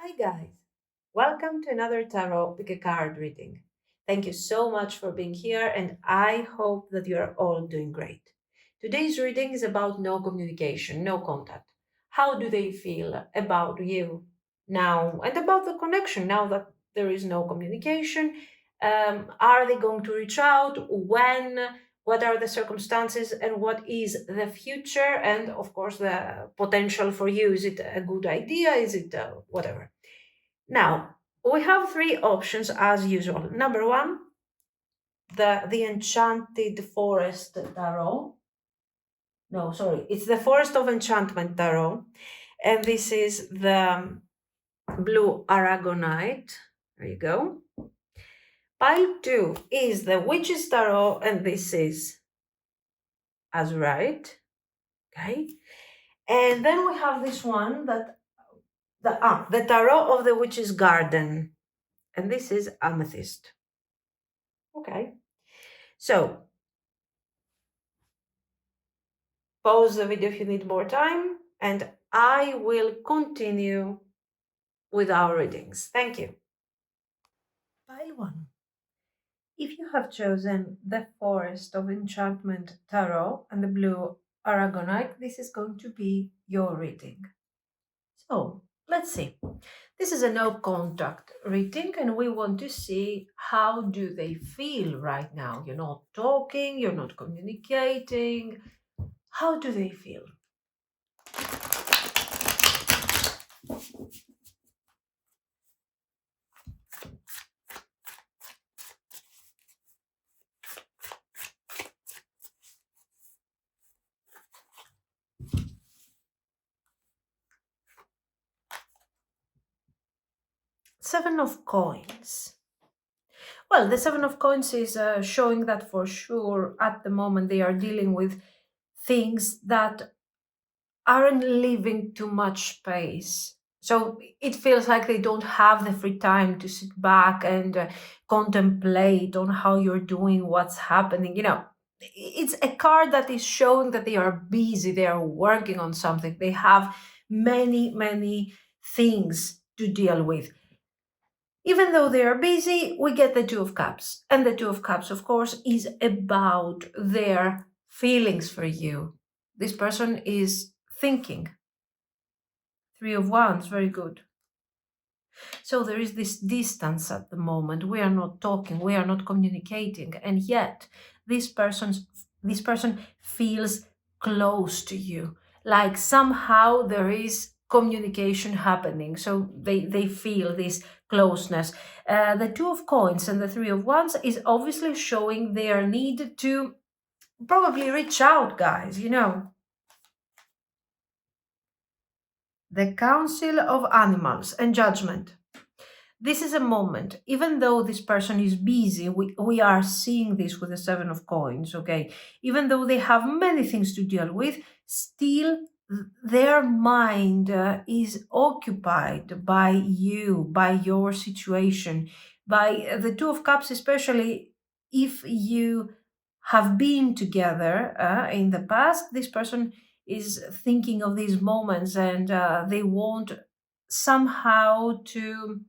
Hi guys, welcome to another tarot pick a card reading. Thank you so much for being here and I hope that you are all doing great. Today's reading is about no communication, no contact. How do they feel about you now and about the connection now that there is no communication? Are they going to reach out? When? What are the circumstances and what is the future? And of course, the potential for you. Is it a good idea? Is it whatever? Now, we have three options as usual. Number one, the Enchanted Forest Tarot. No, sorry, it's the Forest of Enchantment Tarot. And this is the blue Aragonite. There you go. Pile 2 is the Witch's Tarot, and this is Azurite. Okay. And then we have this one that the Tarot of the Witch's Garden. And this is Amethyst. Okay. So pause the video if you need more time, and I will continue with our readings. Thank you. Pile 1. If you have chosen the Forest of Enchantment Tarot and the blue Aragonite, this is going to be your reading. So, let's see. This is a no contact reading and we want to see how do they feel right now. You're not talking, you're not communicating. How do they feel? Seven of Coins. Well, the Seven of Coins is showing that for sure at the moment they are dealing with things that aren't leaving too much space. So it feels like they don't have the free time to sit back and contemplate on how you're doing, what's happening. It's a card that is showing that they are busy, they are working on something, they have many, many things to deal with. Even though they are busy, we get the Two of Cups. And the Two of Cups, of course, is about their feelings for you. This person is thinking. Three of Wands, very good. So there is this distance at the moment. We are not talking, we are not communicating, and yet this person feels close to you. Like somehow there is communication happening. So they feel this closeness. The Two of Coins and the Three of Wands is obviously showing their need to probably reach out, guys, The Council of Animals and Judgment. This is a moment, even though this person is busy, we are seeing this with the Seven of Coins, okay? Even though they have many things to deal with, still their mind is occupied by you, by your situation, by the Two of Cups, especially if you have been together in the past. This person is thinking of these moments and they want somehow to.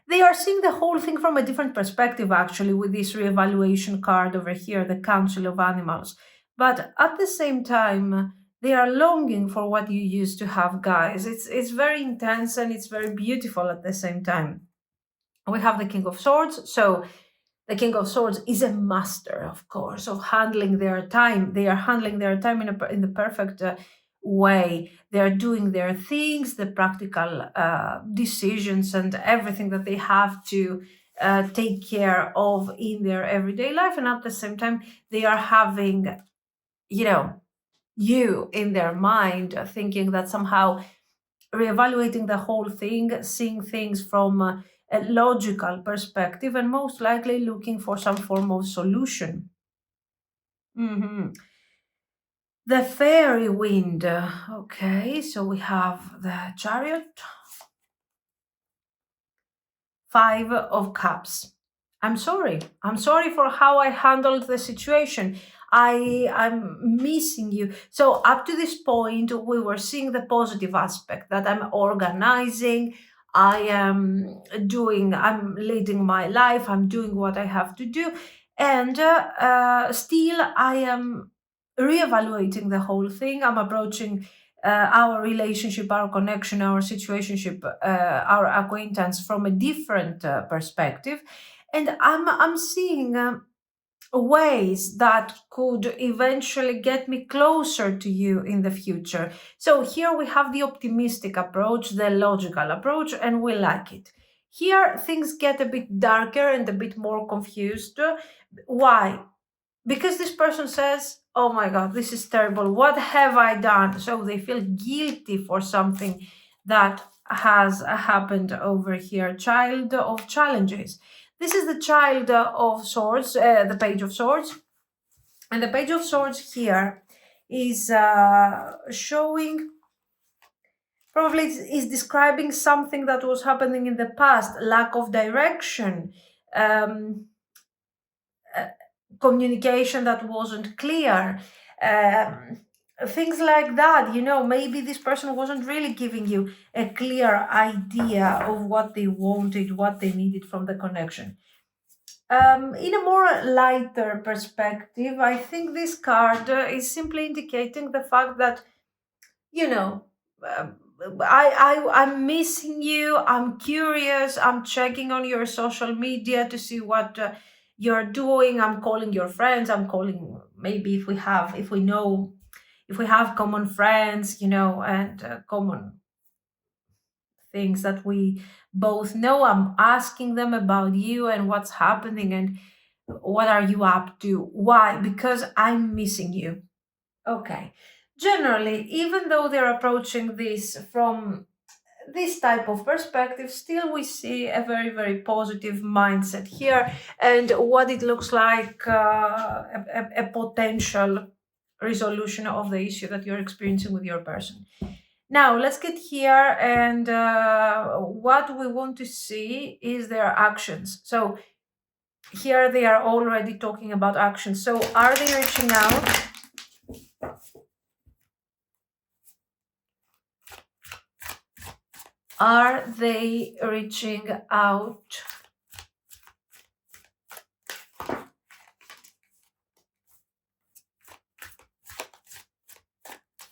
They are seeing the whole thing from a different perspective, actually, with this reevaluation card over here, the Council of Animals. But at the same time, they are longing for what you used to have, guys. It's very intense and it's very beautiful at the same time. We have the King of Swords. So the King of Swords is a master, of course, of handling their time. They are handling their time in the perfect way. They're doing their things, the practical decisions and everything that they have to take care of in their everyday life. And at the same time, they are having, you in their mind, thinking that somehow reevaluating the whole thing, seeing things from a logical perspective, and most likely looking for some form of solution. The fairy wind. Okay, so we have the Chariot. Five of Cups. I'm sorry. I'm sorry for how I handled the situation. I'm missing you. So up to this point, we were seeing the positive aspect that I'm organizing, I'm leading my life, I'm doing what I have to do, and still I am reevaluating the whole thing. I'm approaching our relationship, our connection, our situationship, our acquaintance from a different perspective, and I'm seeing ways that could eventually get me closer to you in the future. So here we have the optimistic approach, the logical approach, and we like it. Here things get a bit darker and a bit more confused. Why? Because this person says, oh my God, this is terrible. What have I done? So they feel guilty for something that has happened over here. Child of challenges. This is the child of swords, the page of swords. And the page of swords here is showing, probably is describing something that was happening in the past, lack of direction. Uh, Communication that wasn't clear, things like that. Maybe this person wasn't really giving you a clear idea of what they wanted, what they needed from the connection. In a more lighter perspective, I think this card is simply indicating the fact that, you know, um, I'm missing you. I'm curious. I'm checking on your social media to see what you're doing. I'm calling your friends. I'm calling, maybe if we have common friends, and common things that we both know. I'm asking them about you and what's happening and what are you up to. Why? Because I'm missing you. Okay. Generally, even though they're approaching this from this type of perspective, still we see a very, very positive mindset here and what it looks like, a potential resolution of the issue that you're experiencing with your person. Now, let's get here, and what we want to see is their actions. So, here they are already talking about actions. So, are they reaching out? Are they reaching out?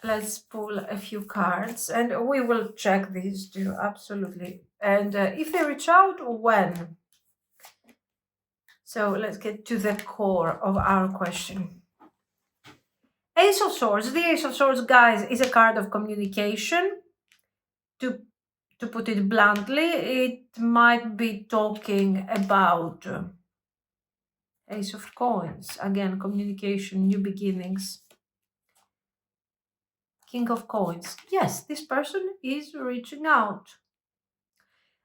Let's pull a few cards and we will check these too, absolutely. And if they reach out, when? So let's get to the core of our question. Ace of Swords. The Ace of Swords, guys, is a card of communication. To put it bluntly, it might be talking about Ace of Coins. Again, communication, new beginnings. King of Coins. Yes, this person is reaching out.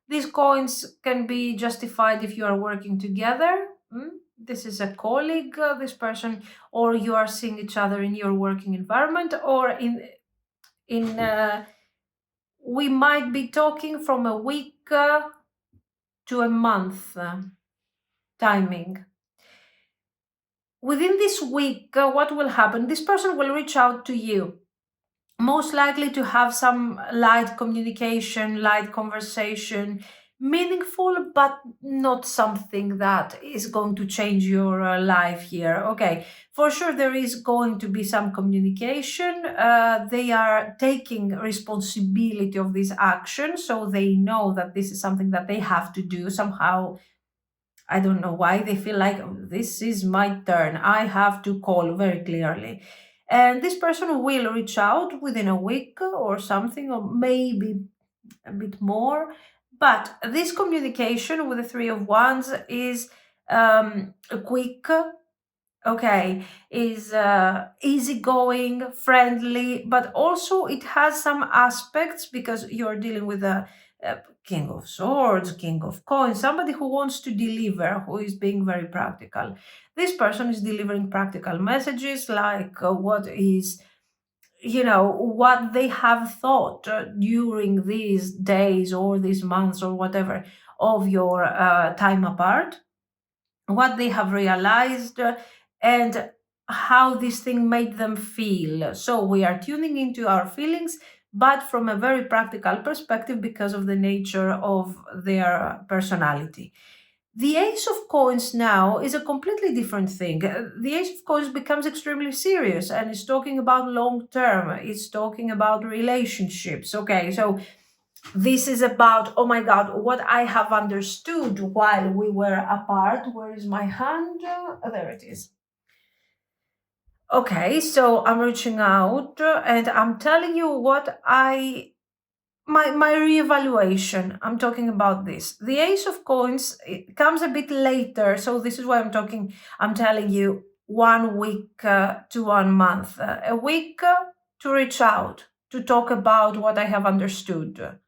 These coins can be justified if you are working together. This is a colleague, this person, or you are seeing each other in your working environment, or in we might be talking from a week to a month timing. Within this week, what will happen? This person will reach out to you, most likely to have some light communication, light conversation, meaningful, but not something that is going to change your life here. Okay, for sure, there is going to be some communication. They are taking responsibility of this action, so they know that this is something that they have to do somehow. I don't know why they feel like, "Oh, this is my turn. I have to call very clearly." And this person will reach out within a week or something, or maybe a bit more. But this communication with the Three of Wands is quick, okay, is easygoing, friendly, but also it has some aspects because you're dealing with a King of Swords, King of Coins, somebody who wants to deliver, who is being very practical. This person is delivering practical messages like what they have thought during these days or these months or whatever of your time apart, what they have realized, and how this thing made them feel. So we are tuning into our feelings, but from a very practical perspective because of the nature of their personality. The Ace of Coins now is a completely different thing. The Ace of Coins becomes extremely serious and is talking about long term, it's talking about relationships. Okay, so this is about, oh my God, what I have understood while we were apart. Where is my hand? There it is. Okay, so I'm reaching out and I'm telling you what my reevaluation. I'm talking about this. The Ace of Coins, it comes a bit later, so this is why I'm telling you 1 week to 1 month. A week to reach out, to talk about what I have understood.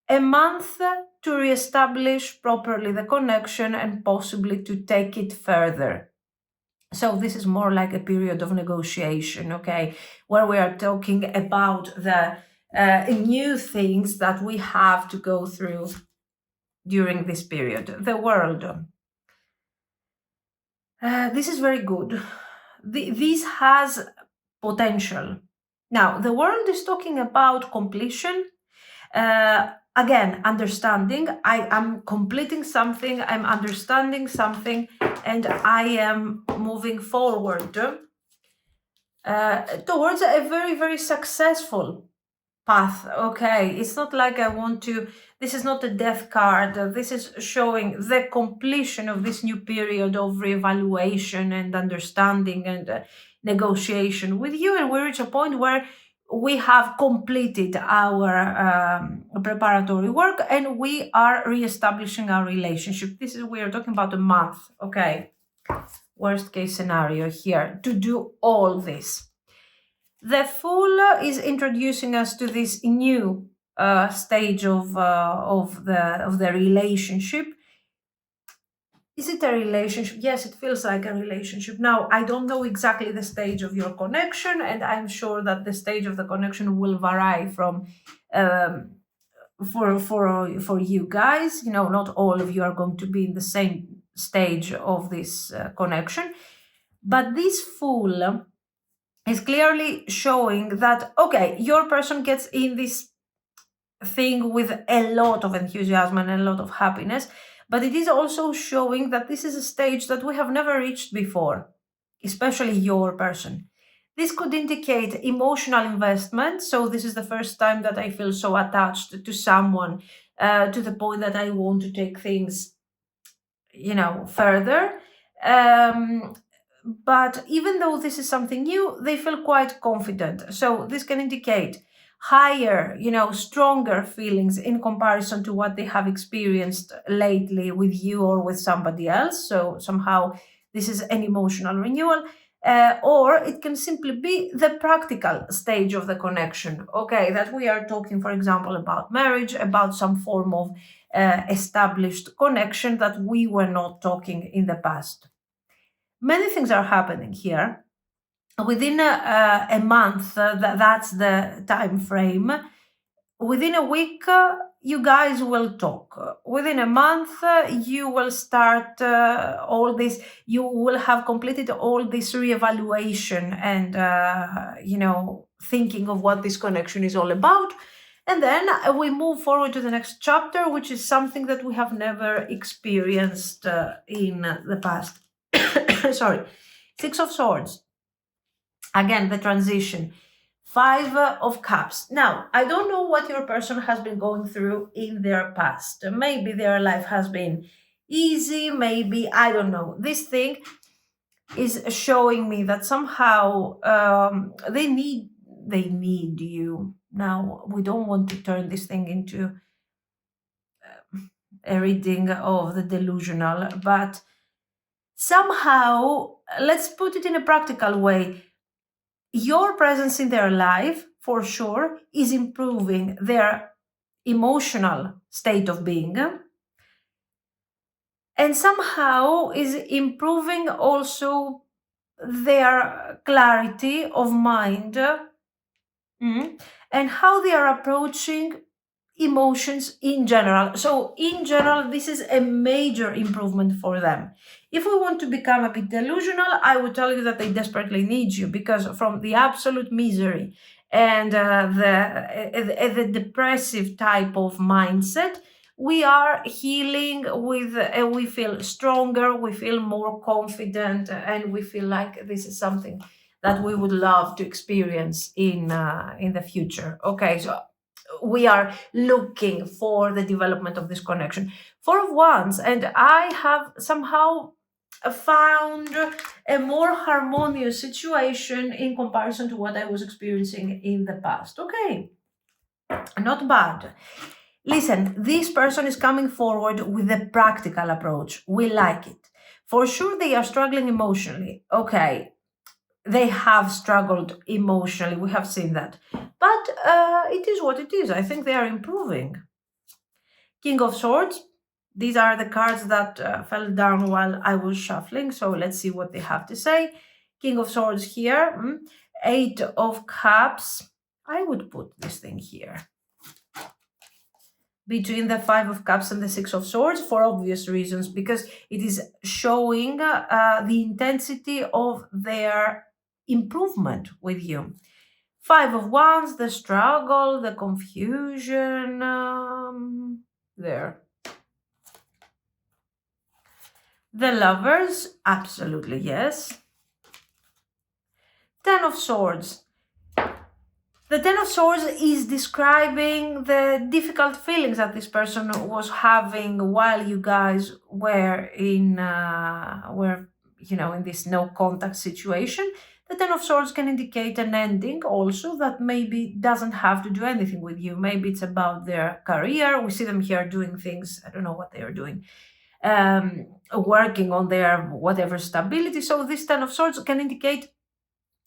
A month to reestablish properly the connection and possibly to take it further. So this is more like a period of negotiation, okay, where we are talking about the new things that we have to go through during this period. The world. This is very good. This has potential. Now, the world is talking about completion. Again, understanding. I am completing something, I'm understanding something, and I am moving forward towards a very, very successful path. Okay, it's not like I want to, this is not a death card. This is showing the completion of this new period of reevaluation and understanding and negotiation with you, and we reach a point where we have completed our preparatory work and we are reestablishing our relationship. This is, we are talking about a month. Okay, worst case scenario here to do all this. The Fool is introducing us to this new stage of the relationship. Is it a relationship? Yes, it feels like a relationship. Now, I don't know exactly the stage of your connection, and I'm sure that the stage of the connection will vary from for you guys. You know, not all of you are going to be in the same stage of this connection, but this Fool is clearly showing that, okay, your person gets in this thing with a lot of enthusiasm and a lot of happiness, but it is also showing that this is a stage that we have never reached before, especially your person. This could indicate emotional investment. So this is the first time that I feel so attached to someone to the point that I want to take things, further. But even though this is something new, they feel quite confident. So this can indicate higher, stronger feelings in comparison to what they have experienced lately with you or with somebody else. So somehow this is an emotional renewal. Or it can simply be the practical stage of the connection. Okay, that we are talking, for example, about marriage, about some form of established connection that we were not talking in the past. Many things are happening here. Within a month, that's the time frame. Within a week, you guys will talk. Within a month, you will start all this. You will have completed all this reevaluation and, thinking of what this connection is all about. And then we move forward to the next chapter, which is something that we have never experienced in the past. Sorry. Six of Swords. Again, the transition. 5 of Cups. Now, I don't know what your person has been going through in their past. Maybe their life has been easy, maybe, I don't know. This thing is showing me that somehow they need you. Now, we don't want to turn this thing into a reading of the delusional, but somehow, let's put it in a practical way. Your presence in their life, for sure, is improving their emotional state of being, and somehow is improving also their clarity of mind, and how they are approaching emotions in general. So in general, this is a major improvement for them. If we want to become a bit delusional, I would tell you that they desperately need you, because from the absolute misery and the depressive type of mindset, we are healing with, we feel stronger, we feel more confident, and we feel like this is something that we would love to experience in the future. Okay, so we are looking for the development of this connection. Four of Wands, and I have somehow found a more harmonious situation in comparison to what I was experiencing in the past. Okay, not bad. Listen, this person is coming forward with a practical approach. We like it. For sure, they are struggling emotionally. Okay, they have struggled emotionally. We have seen that. But it is what it is. I think they are improving. King of Swords. These are the cards that fell down while I was shuffling. So let's see what they have to say. King of Swords here. Eight of Cups. I would put this thing here. Between the Five of Cups and the Six of Swords, for obvious reasons, because it is showing the intensity of their improvement with you. Five of Wands, the struggle, the confusion, there. The Lovers, absolutely yes. Ten of Swords. The Ten of Swords is describing the difficult feelings that this person was having while you guys were in, in this no contact situation. The Ten of Swords can indicate an ending also that maybe doesn't have to do anything with you. Maybe it's about their career. We see them here doing things, I don't know what they are doing, working on their whatever stability. So this Ten of Swords can indicate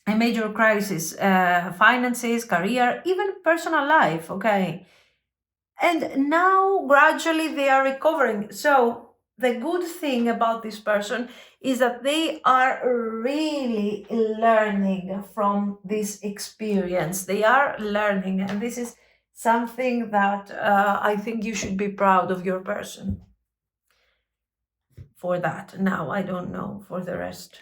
a major crisis, finances, career, even personal life, okay? And now gradually they are recovering. So the good thing about this person is that they are really learning from this experience. They are learning, and this is something that I think you should be proud of your person for that. Now, I don't know for the rest.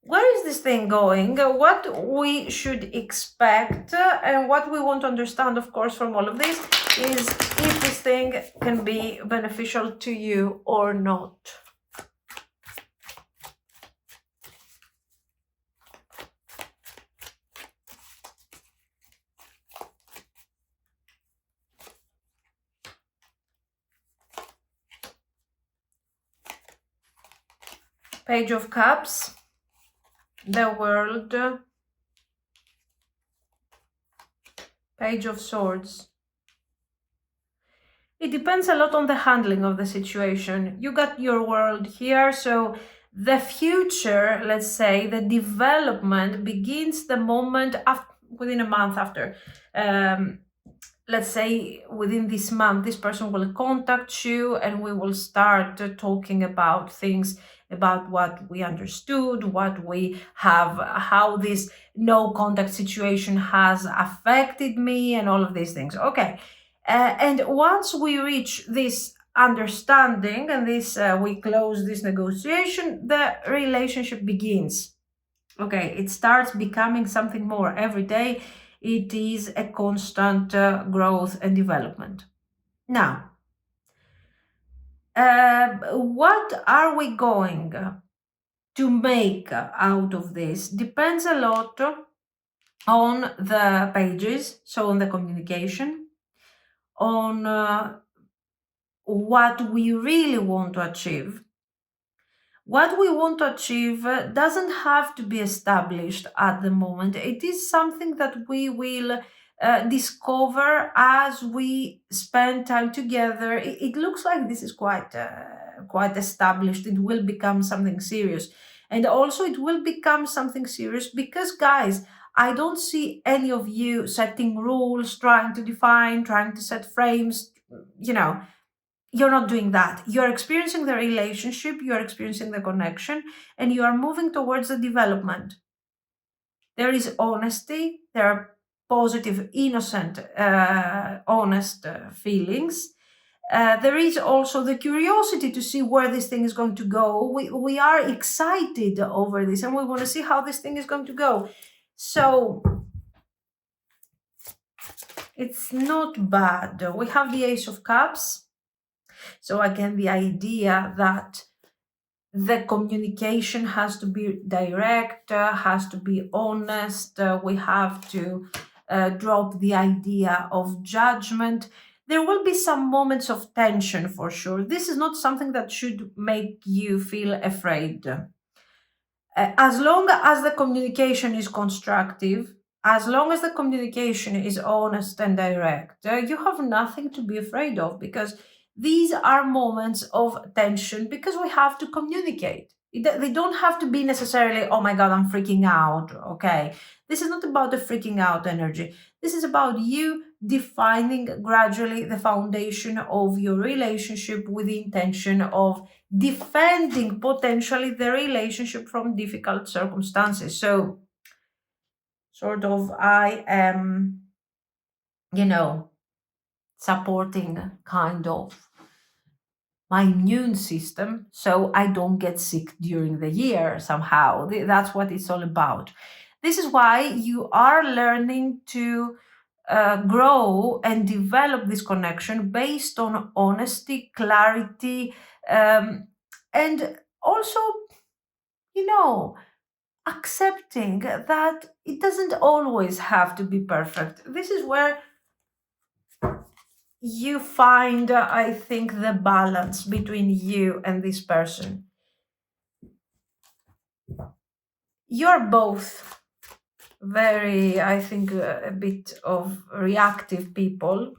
Where is this thing going? What we should expect and what we want to understand, of course, from all of this is if this thing can be beneficial to you or not. Page of Cups. The World, Page of Swords. It depends a lot on the handling of the situation. You got your World here, so the future, let's say, the development begins the moment after, within a month after. Let's say within this month, this person will contact you and we will start talking about things, about what we understood, what we have, how this no contact situation has affected me and all of these things. Okay. And once we reach this understanding and this, we close this negotiation, the relationship begins. Okay. It starts becoming something more every day. It is a constant growth and development. Now, what are we going to make out of this depends a lot on the pages, so on the communication, on what we really want to achieve. What we want to achieve doesn't have to be established at the moment. It is something that we will discover as we spend time together. It looks like this is quite established. It will become something serious. And also it will become something serious because, guys, I don't see any of you setting rules, trying to define, trying to set frames, You're not doing that. You're experiencing the relationship, you're experiencing the connection, and you are moving towards the development. There is honesty, there are positive, innocent, honest feelings. There is also the curiosity to see where this thing is going to go. We are excited over this and we want to see how this thing is going to go. So it's not bad. We have the Ace of Cups. So again, the idea that the communication has to be direct, has to be honest. We have to drop the idea of judgment. There will be some moments of tension for sure. This is not something that should make you feel afraid. As long as the communication is constructive, as long as the communication is honest and direct, you have nothing to be afraid of, because these are moments of tension because we have to communicate. They don't have to be necessarily, oh my God, I'm freaking out. Okay. This is not about the freaking out energy. This is about you defining gradually the foundation of your relationship with the intention of defending potentially the relationship from difficult circumstances. So, sort of, I am, supporting kind of my immune system so I don't get sick during the year somehow. That's what it's all about. This is why you are learning to grow and develop this connection based on honesty, clarity, and also, you know, accepting that it doesn't always have to be perfect. This is where you find, I think, the balance between you and this person. You're both very, I think, a bit of reactive people.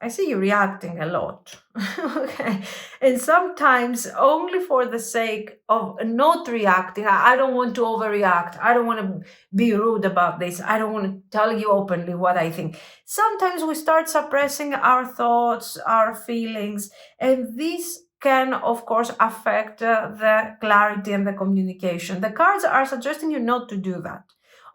I see you reacting a lot. Okay. And sometimes only for the sake of not reacting. I don't want to overreact. I don't want to be rude about this. I don't want to tell you openly what I think. Sometimes we start suppressing our thoughts, our feelings, and this can, of course, affect the clarity and the communication. The cards are suggesting you not to do that.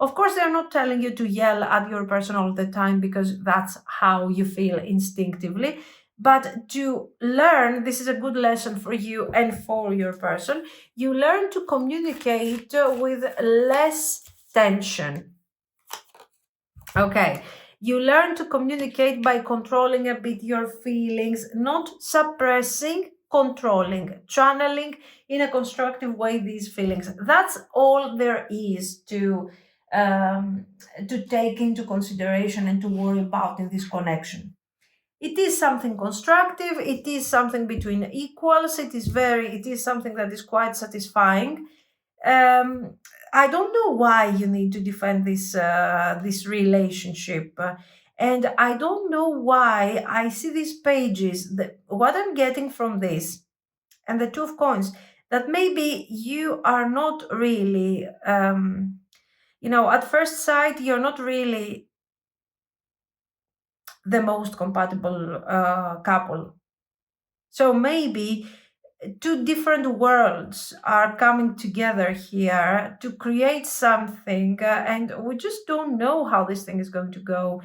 Of course, they're not telling you to yell at your person all the time because that's how you feel instinctively. But to learn, this is a good lesson for you and for your person, you learn to communicate with less tension. Okay. You learn to communicate by controlling a bit your feelings, not suppressing, controlling, channeling in a constructive way these feelings. That's all there is to take into consideration and to worry about in this connection. It is something constructive. It is something between equals. It is something that is quite satisfying. um, I don't know why you need to defend this relationship, and I don't know why I see these pages. What I'm getting from this and the Two of Coins, that maybe you are not really, at first sight, you're not really the most compatible couple. So maybe two different worlds are coming together here to create something, and we just don't know how this thing is going to go.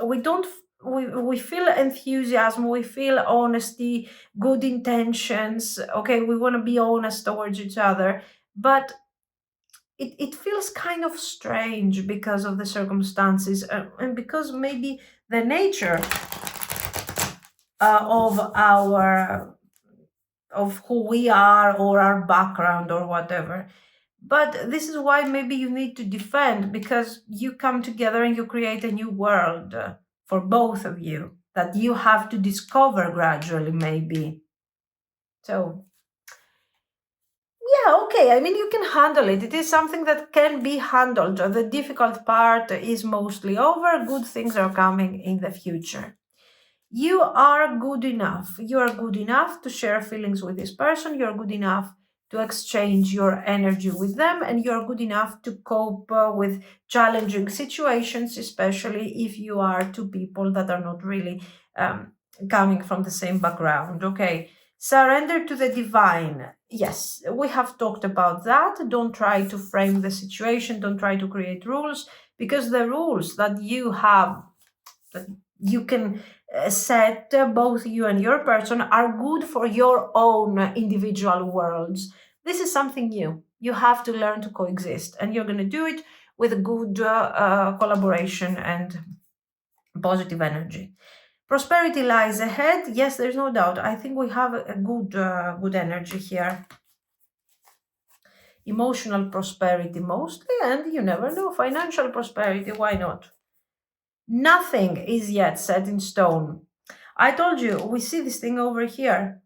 We don't. We feel enthusiasm, we feel honesty, good intentions. Okay, we want to be honest towards each other, but it feels kind of strange because of the circumstances, and because maybe the nature of our of who we are or our background or whatever. But this is why maybe you need to defend, because you come together and you create a new world for both of you that you have to discover gradually, maybe. So, yeah, okay. I mean, you can handle it. It is something that can be handled. The difficult part is mostly over. Good things are coming in the future. You are good enough. You are good enough to share feelings with this person. You're good enough to exchange your energy with them, and you're good enough to cope with challenging situations, especially if you are two people that are not really coming from the same background. Okay. Surrender to the divine. Yes, we have talked about that. Don't try to frame the situation. Don't try to create rules, because the rules that you have, that you can set, both you and your person, are good for your own individual worlds. This is something new. You have to learn to coexist, and you're going to do it with a good collaboration and positive energy. Prosperity lies ahead. Yes, there's no doubt. I think we have a good energy here. Emotional prosperity mostly, and you never know, financial prosperity, why not? Nothing is yet set in stone. I told you, we see this thing over here.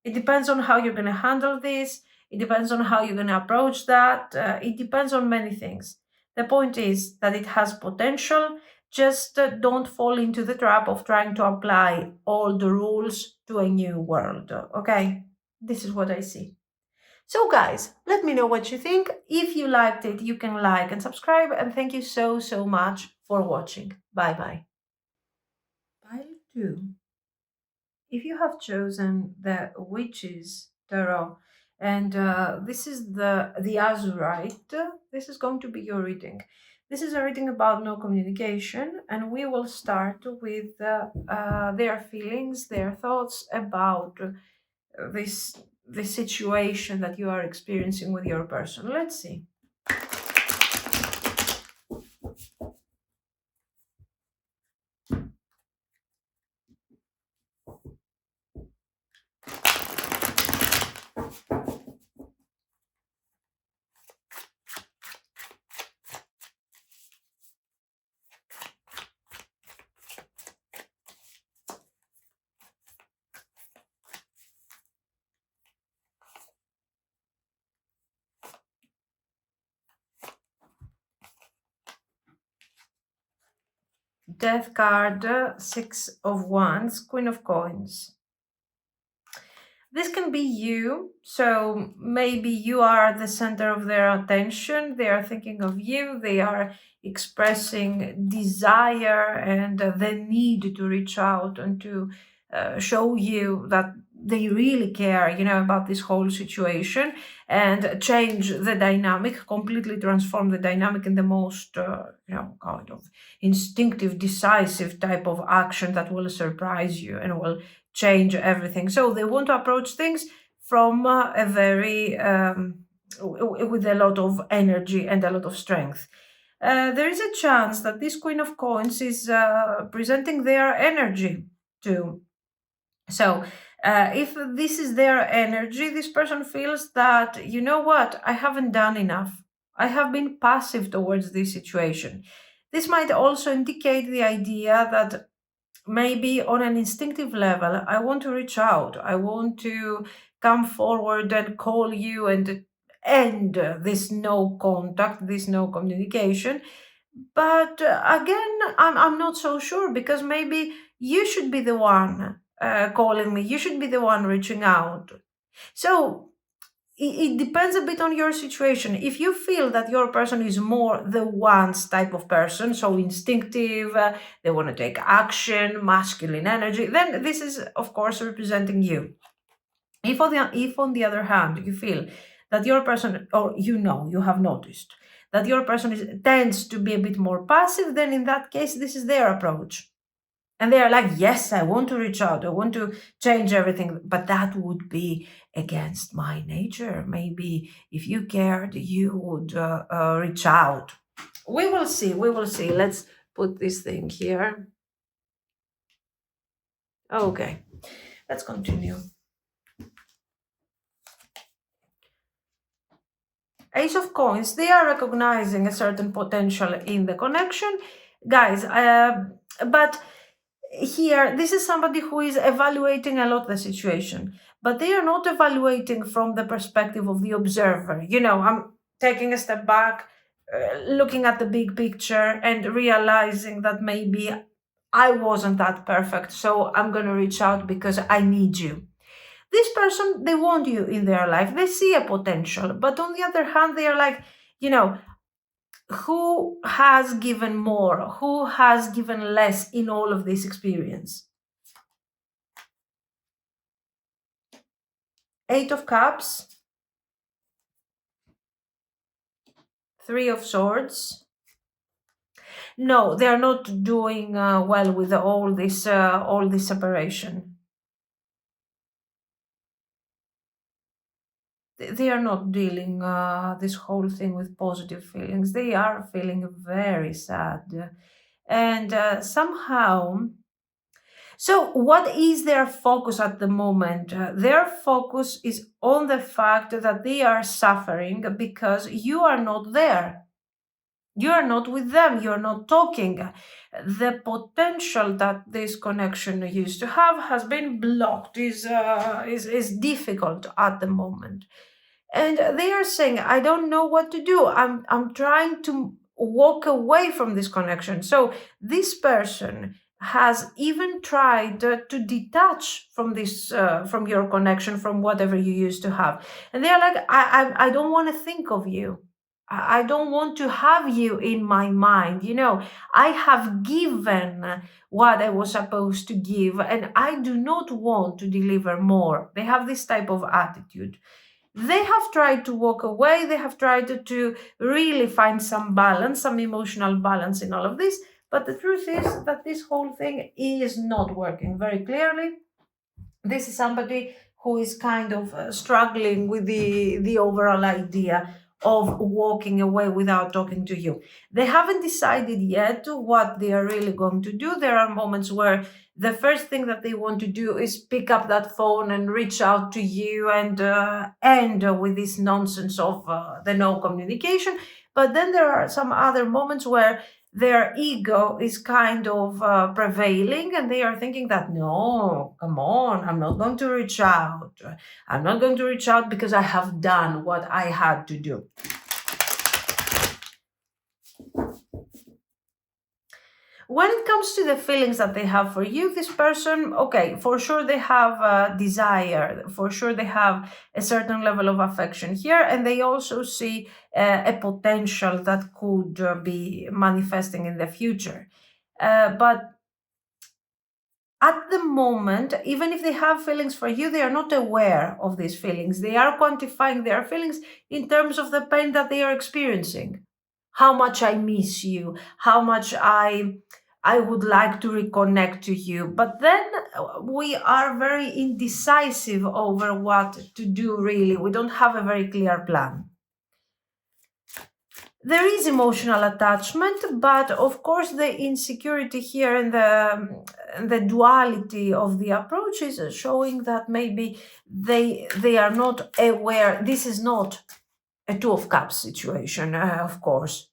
It depends on how you're going to handle this. It depends on how you're going to approach that. It depends on many things. The point is that it has potential. Just don't fall into the trap of trying to apply all the rules to a new world. Okay? This is what I see. So, guys, let me know what you think. If you liked it, you can like and subscribe. And thank you so, so much for watching. Bye bye. Pile 2. If you have chosen the Witches Tarot, and this is the Azurite, this is going to be your reading. This is a reading about no communication, and we will start with their feelings, their thoughts about this situation that you are experiencing with your person. Let's see. Death card, Six of Wands, Queen of Coins. This can be you, so maybe you are the center of their attention. They are thinking of you. They are expressing desire and the need to reach out and to show you that they really care, about this whole situation, and change the dynamic, completely transform the dynamic in the most, kind of instinctive, decisive type of action that will surprise you and will change everything. So they want to approach things from a very with a lot of energy and a lot of strength. There is a chance that this Queen of Coins is presenting their energy too. So if this is their energy, this person feels that, you know what, I haven't done enough. I have been passive towards this situation. This might also indicate the idea that maybe on an instinctive level, I want to reach out. I want to come forward and call you and end this no contact, this no communication. But again, I'm not so sure, because maybe you should be the one calling me. You should be the one reaching out. So it depends a bit on your situation. If you feel that your person is more the wants type of person, so instinctive, they want to take action, masculine energy, then this is, of course, representing you. If on the other hand, you feel that your person, or you have noticed that your person tends to be a bit more passive, then in that case, this is their approach. And they are like, yes, I want to reach out. I want to change everything. But that would be against my nature. Maybe if you cared, you would reach out. We will see. We will see. Let's put this thing here. Okay, let's continue. Ace of Coins, they are recognizing a certain potential in the connection. Guys, but here, this is somebody who is evaluating a lot the situation, but they are not evaluating from the perspective of the observer. I'm taking a step back, looking at the big picture and realizing that maybe I wasn't that perfect, so I'm going to reach out because I need you. This person, they want you in their life. They see a potential, but on the other hand, they are like, who has given more? Who has given less in all of this experience? Eight of Cups, Three of Swords. No, they are not doing well with all this separation. They are not dealing this whole thing with positive feelings. They are feeling very sad. And somehow, so what is their focus at the moment? Their focus is on the fact that they are suffering because you are not there. You are not with them. You are not talking. The potential that this connection used to have has been blocked. Is difficult at the moment, and they are saying, "I don't know what to do. I'm trying to walk away from this connection." So this person has even tried to detach from this from your connection, from whatever you used to have, and they are like, I don't want to think of you. I don't want to have you in my mind. I have given what I was supposed to give, and I do not want to deliver more. They have this type of attitude. They have tried to walk away. They have tried to really find some balance, some emotional balance in all of this. But the truth is that this whole thing is not working very clearly. This is somebody who is kind of struggling with the overall idea of walking away without talking to you. They haven't decided yet what they are really going to do. There are moments where the first thing that they want to do is pick up that phone and reach out to you and end with this nonsense of the no communication. But then there are some other moments where their ego is kind of prevailing, and they are thinking that, no, come on, I'm not going to reach out. I'm not going to reach out because I have done what I had to do. When it comes to the feelings that they have for you, this person, okay, for sure they have a desire, for sure they have a certain level of affection here, and they also see a potential that could be manifesting in the future. But at the moment, even if they have feelings for you, they are not aware of these feelings. They are quantifying their feelings in terms of the pain that they are experiencing. How much I miss you, how much I would like to reconnect to you. But then we are very indecisive over what to do, really. We don't have a very clear plan. There is emotional attachment, but of course the insecurity here and the duality of the approach is showing that maybe they are not aware. This is not a Two of Cups situation, of course.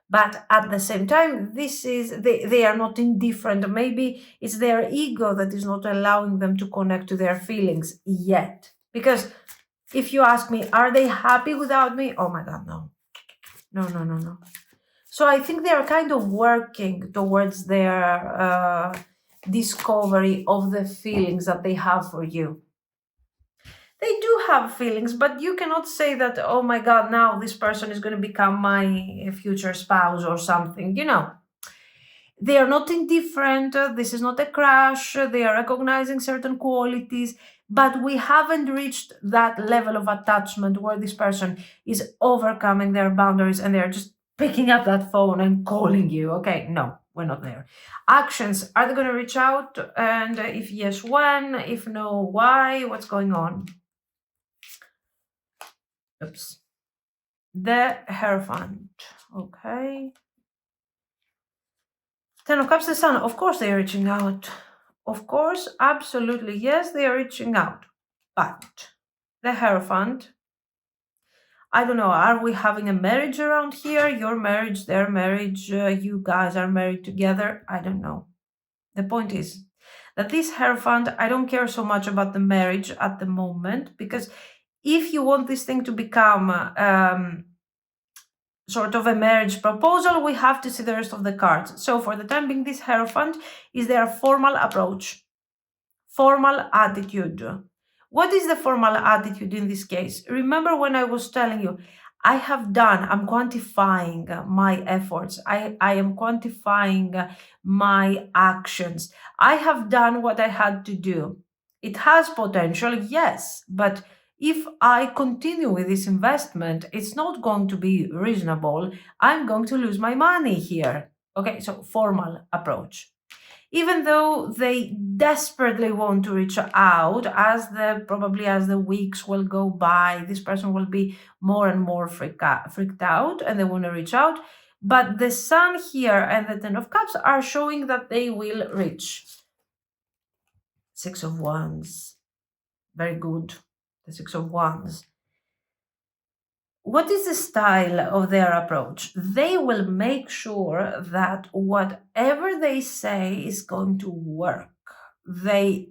But at the same time, they are not indifferent. Maybe it's their ego that is not allowing them to connect to their feelings yet. Because if you ask me, are they happy without me? Oh my God, no. No. So I think they are kind of working towards their discovery of the feelings that they have for you. They do have feelings, but you cannot say that, oh my God, now this person is going to become my future spouse or something. They are not indifferent. This is not a crush. They are recognizing certain qualities, but we haven't reached that level of attachment where this person is overcoming their boundaries and they're just picking up that phone and calling you. Okay, no, we're not there. Actions, are they going to reach out? And if yes, when? If no, why? What's going on? Oops. The Hierophant. Okay. Ten of Cups, the Sun. Of course they are reaching out. Of course, absolutely, yes, they are reaching out. But the Hierophant, I don't know, are we having a marriage around here? Your marriage, their marriage, you guys are married together? I don't know. The point is that this Hierophant, I don't care so much about the marriage at the moment, because if you want this thing to become sort of a marriage proposal, we have to see the rest of the cards. So for the time being, this Hierophant is their formal approach, formal attitude. What is the formal attitude in this case? Remember when I was telling you, I'm quantifying my efforts. I am quantifying my actions. I have done what I had to do. It has potential, yes, but if I continue with this investment, it's not going to be reasonable. I'm going to lose my money here. Okay, so formal approach. Even though they desperately want to reach out, probably as the weeks will go by, this person will be more and more freaked out and they want to reach out. But the Sun here and the Ten of Cups are showing that they will reach. Six of Wands. Very good. The Six of Wands. What is the style of their approach? They will make sure that whatever they say is going to work. They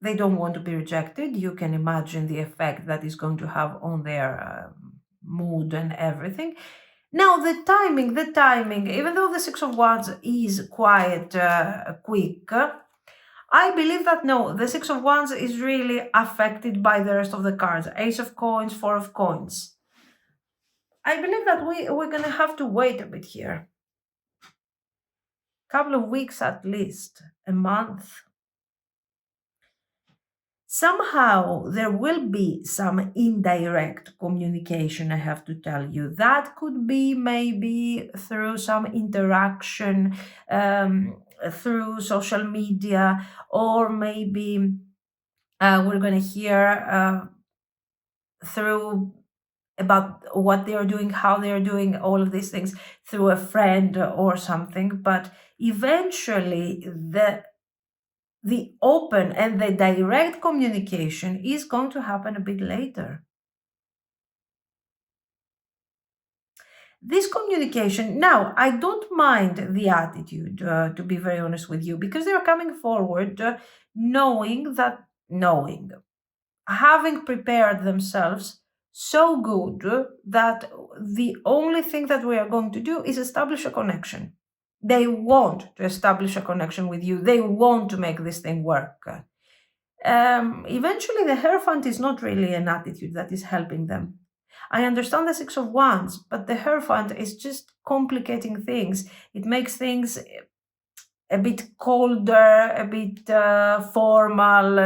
don't want to be rejected. You can imagine the effect that is going to have on their mood and everything. Now, the timing, even though the Six of Wands is quite quick, I believe that no, the Six of Wands is really affected by the rest of the cards. Ace of Coins, Four of Coins. I believe that we're going to have to wait a bit here. Couple of weeks at least, a month. Somehow there will be some indirect communication, I have to tell you. That could be maybe through some interaction, through social media, or maybe we're going to hear through about what they are doing, how they are doing, all of these things through a friend or something. But eventually the open and the direct communication is going to happen a bit later. This communication, now, I don't mind the attitude, to be very honest with you, because they're coming forward knowing, having prepared themselves so good that the only thing that we are going to do is establish a connection. They want to establish a connection with you. They want to make this thing work. Eventually, the Hierophant is not really an attitude that is helping them. I understand the Six of Wands, but the Hierophant is just complicating things. It makes things a bit colder, a bit formal,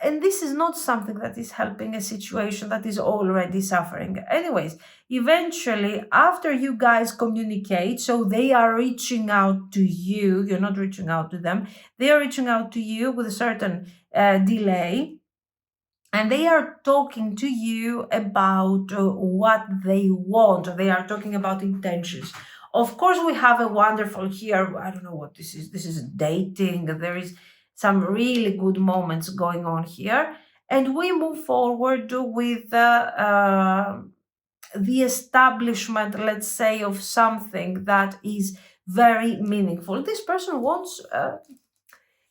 and this is not something that is helping a situation that is already suffering. Anyways, eventually, after you guys communicate, so they are reaching out to you, you're not reaching out to them, they are reaching out to you with a certain delay, and they are talking to you about what they want. They are talking about intentions. Of course, we have a wonderful here, I don't know what this is. This is dating. There is some really good moments going on here. And we move forward with the establishment, let's say, of something that is very meaningful. This person wants,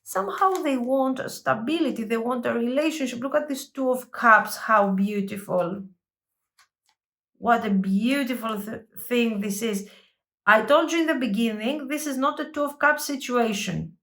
somehow they want stability, they want a relationship. Look at this Two of Cups, how beautiful. What a beautiful thing this is. I told you in the beginning, this is not a Two of Cups situation.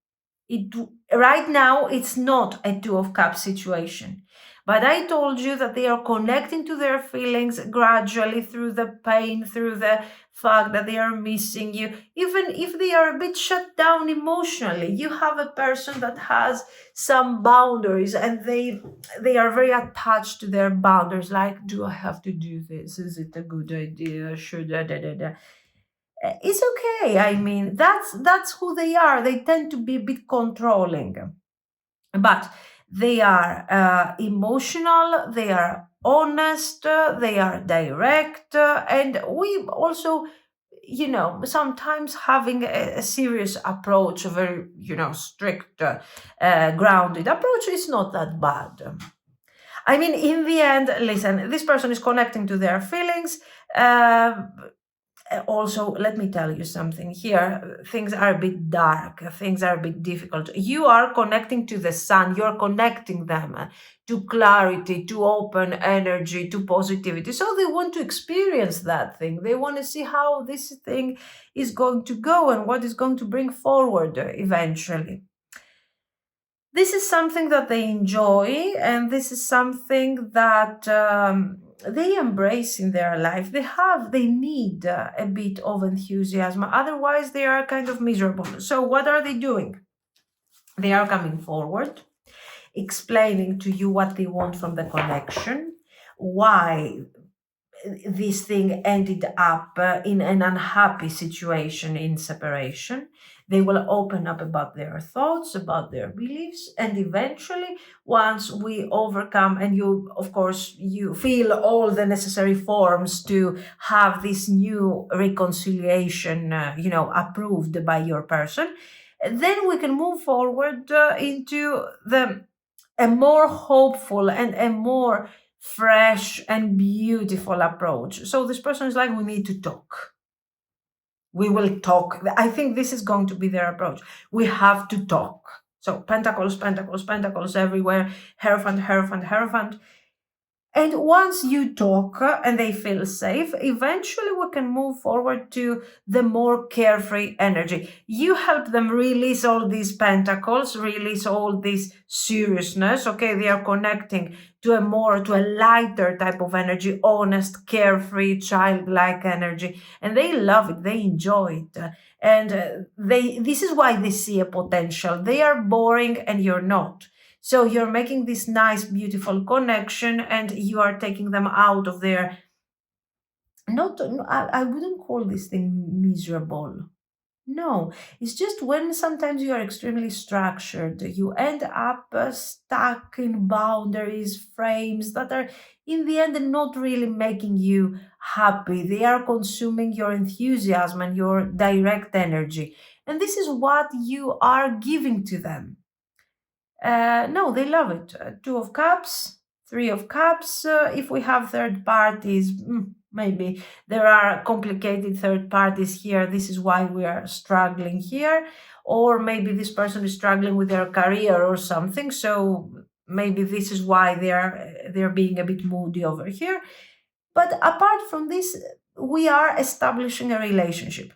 Right now, it's not a Two of Cups situation. But I told you that they are connecting to their feelings gradually through the pain, through the fact that they are missing you. Even if they are a bit shut down emotionally, you have a person that has some boundaries and they are very attached to their boundaries. Like, do I have to do this? Is it a good idea? Should I? It's okay. I mean, that's who they are. They tend to be a bit controlling, but they are emotional, they are honest, they are direct, and we also, sometimes having a serious approach, a very, strict, grounded approach is not that bad. I mean, in the end, listen, this person is connecting to their feelings. Also, let me tell you something here. Things are a bit dark, things are a bit difficult. You are connecting to the Sun, you're connecting them to clarity, to open energy, to positivity. So they want to experience that thing. They want to see how this thing is going to go and what is going to bring forward eventually. This is something that they enjoy, and this is something that they embrace in their life. They need a bit of enthusiasm. Otherwise, they are kind of miserable. So what are they doing? They are coming forward, explaining to you what they want from the connection, why this thing ended up in an unhappy situation in separation. They will open up about their thoughts, about their beliefs, and eventually, once we overcome, and you, of course, you feel all the necessary forms to have this new reconciliation, approved by your person, then we can move forward into a more hopeful and a more fresh and beautiful approach. So this person is like, we need to talk. We will talk. I think this is going to be their approach. We have to talk. So pentacles, pentacles, pentacles everywhere, Hierophant, Hierophant, Hierophant. And once you talk and they feel safe, eventually we can move forward to the more carefree energy. You help them release all these pentacles, release all this seriousness. Okay, they are connecting to a lighter type of energy, honest, carefree, childlike energy. And they love it, they enjoy it. And this is why they see a potential. They are boring and you're not. So you're making this nice, beautiful connection, and you are taking them out of their. I wouldn't call this thing miserable. No, it's just when sometimes you are extremely structured, you end up stuck in boundaries, frames that are in the end not really making you happy. They are consuming your enthusiasm and your direct energy. And this is what you are giving to them. No, they love it. Two of Cups, Three of Cups. If we have third parties, maybe there are complicated third parties here. This is why we are struggling here. Or maybe this person is struggling with their career or something. So maybe this is why they're being a bit moody over here. But apart from this, we are establishing a relationship.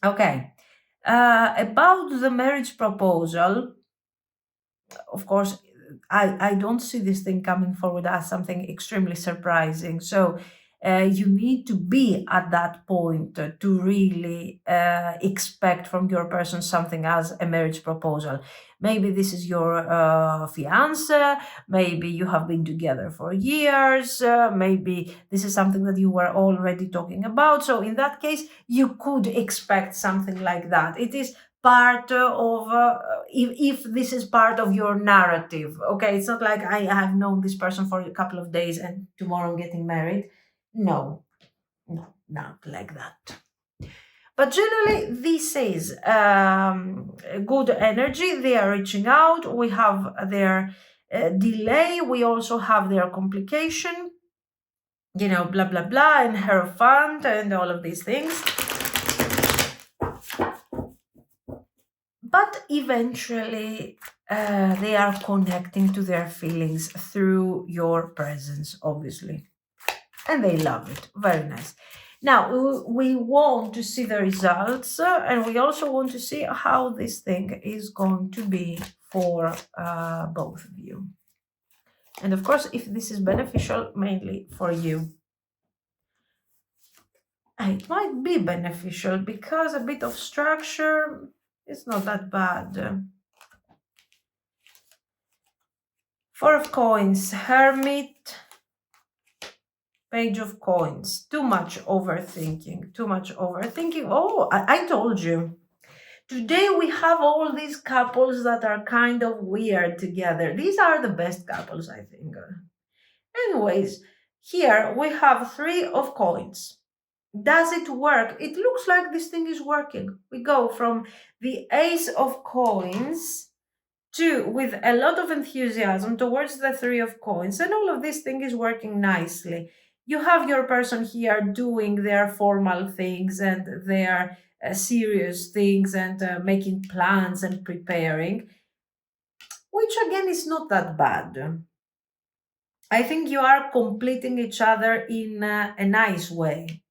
Okay. About the marriage proposal, of course, I don't see this thing coming forward as something extremely surprising. So you need to be at that point to really expect from your person something as a marriage proposal. Maybe this is your fiance, maybe you have been together for years, maybe this is something that you were already talking about. So in that case, you could expect something like that. It is part of if this is part of your narrative. Okay, it's not like I have known this person for a couple of days and tomorrow I'm getting married. No, not like that. But generally this is good energy. They are reaching out. We have their delay. We also have their complication, blah blah blah, and Hierophant and all of these things. But eventually, they are connecting to their feelings through your presence, obviously. And they love it. Very nice. Now, we want to see the results, and we also want to see how this thing is going to be for both of you. And of course, if this is beneficial, mainly for you. It might be beneficial because a bit of structure is not that bad. Four of Coins, Hermit, Page of Coins. Too much overthinking, too much overthinking. Oh, I told you. Today we have all these couples that are kind of weird together. These are the best couples, I think. Anyways, here we have Three of Coins. Does it work? It looks like this thing is working. We go from the Ace of Coins to with a lot of enthusiasm towards the Three of Coins, and all of this thing is working nicely. You have your person here doing their formal things and their serious things and making plans and preparing, which again is not that bad. I think you are completing each other in a nice way.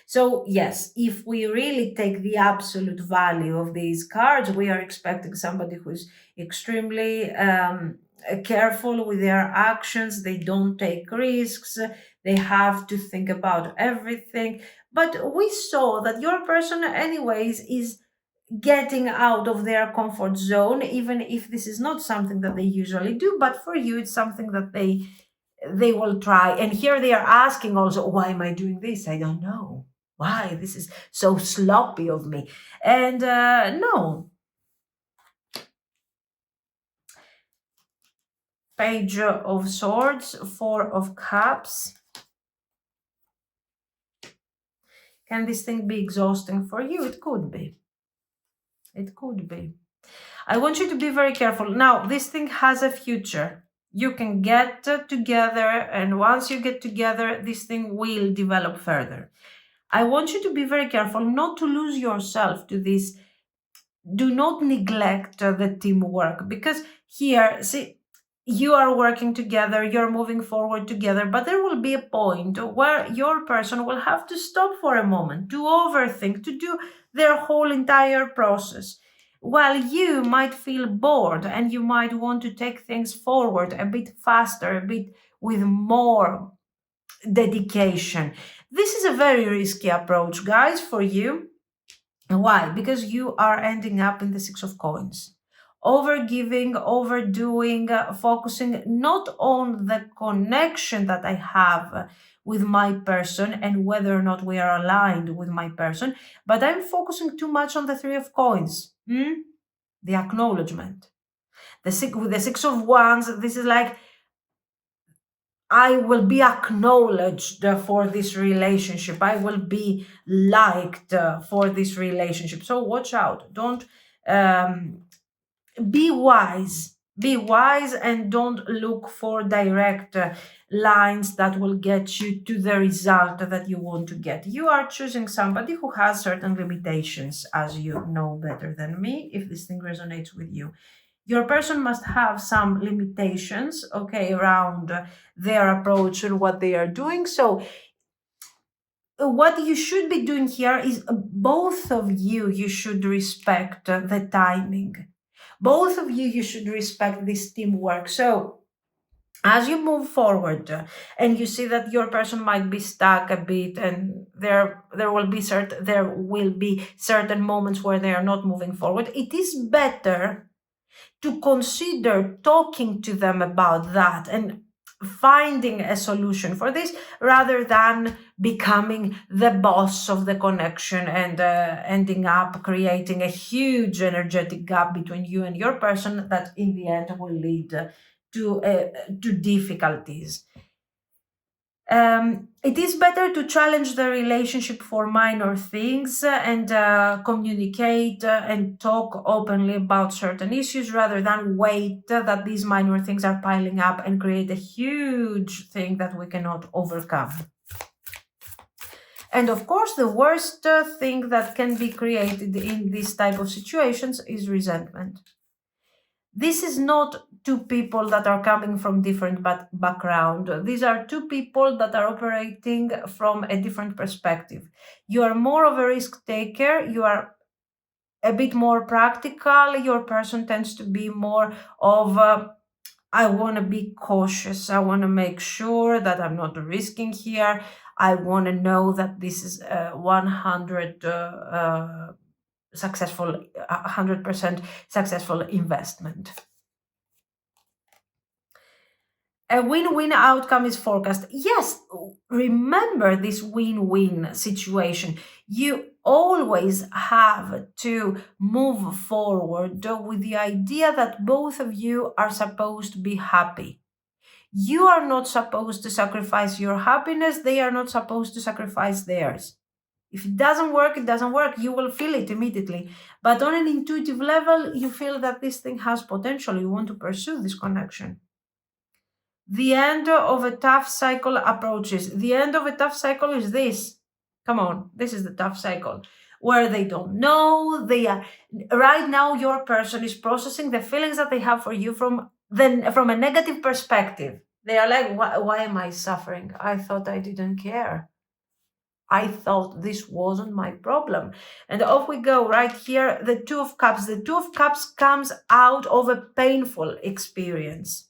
So, yes, if we really take the absolute value of these cards, we are expecting somebody who's extremely careful with their actions. They don't take risks. They have to think about everything. But we saw that your person, anyways, is getting out of their comfort zone, even if this is not something that they usually do. But for you, it's something that they will try. And here they are asking also, why am I doing this? I don't know. Why? This is so sloppy of me. And no. Page of Swords, Four of Cups. Can this thing be exhausting for you? It could be. It could be. I want you to be very careful. Now, this thing has a future. You can get together, and once you get together, this thing will develop further. I want you to be very careful not to lose yourself to this. Do not neglect the teamwork, because here, see, you are working together, you're moving forward together, but there will be a point where your person will have to stop for a moment, to overthink, to do their whole entire process. While you might feel bored and you might want to take things forward a bit faster, a bit with more dedication. This is a very risky approach, guys, for you. Why? Because you are ending up in the Six of Coins. Overgiving, overdoing, focusing not on the connection that I have with my person and whether or not we are aligned with my person, but I'm focusing too much on the Three of Coins. The acknowledgement. With the Six of Wands, this is like, I will be acknowledged for this relationship. I will be liked for this relationship. So watch out. Don't be wise. Be wise and don't look for direct lines that will get you to the result that you want to get. You are choosing somebody who has certain limitations, as you know better than me, if this thing resonates with you. Your person must have some limitations, okay, around their approach and what they are doing. So what you should be doing here is both of you should respect the timing. Both of you should respect this teamwork. So as you move forward and you see that your person might be stuck a bit, and there will be certain moments where they are not moving forward, it is better to consider talking to them about that and finding a solution for this, rather than becoming the boss of the connection and ending up creating a huge energetic gap between you and your person that in the end will lead to difficulties. It is better to challenge the relationship for minor things and communicate and talk openly about certain issues, rather than wait that these minor things are piling up and create a huge thing that we cannot overcome. And of course, the worst thing that can be created in this type of situations is resentment. This is not two people that are coming from different background. These are two people that are operating from a different perspective. You are more of a risk taker. You are a bit more practical. Your person tends to be more of I want to be cautious. I want to make sure that I'm not risking here. I want to know that this is 100 successful, 100% successful investment. A win-win outcome is forecast. Yes, remember this win-win situation. You always have to move forward with the idea that both of you are supposed to be happy. You are not supposed to sacrifice your happiness. They are not supposed to sacrifice theirs. If it doesn't work, it doesn't work. You will feel it immediately. But on an intuitive level, you feel that this thing has potential. You want to pursue this connection. The end of a tough cycle approaches. The end of a tough cycle is this. Come on, this is the tough cycle where they don't know. They are right now. Your person is processing the feelings that they have for you from a negative perspective. They are like, why am I suffering? I thought I didn't care. I thought this wasn't my problem. And off we go right here. The Two of Cups. The Two of Cups comes out of a painful experience.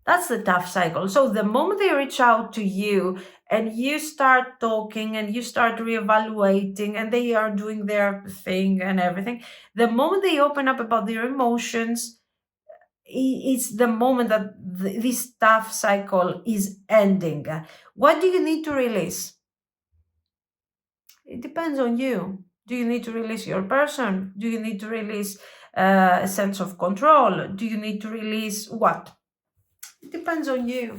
That's the tough cycle. So the moment they reach out to you and you start talking and you start reevaluating and they are doing their thing and everything, the moment they open up about their emotions, it's the moment that this tough cycle is ending. What do you need to release? It depends on you. Do you need to release your person? Do you need to release a sense of control? Do you need to release what? It depends on you.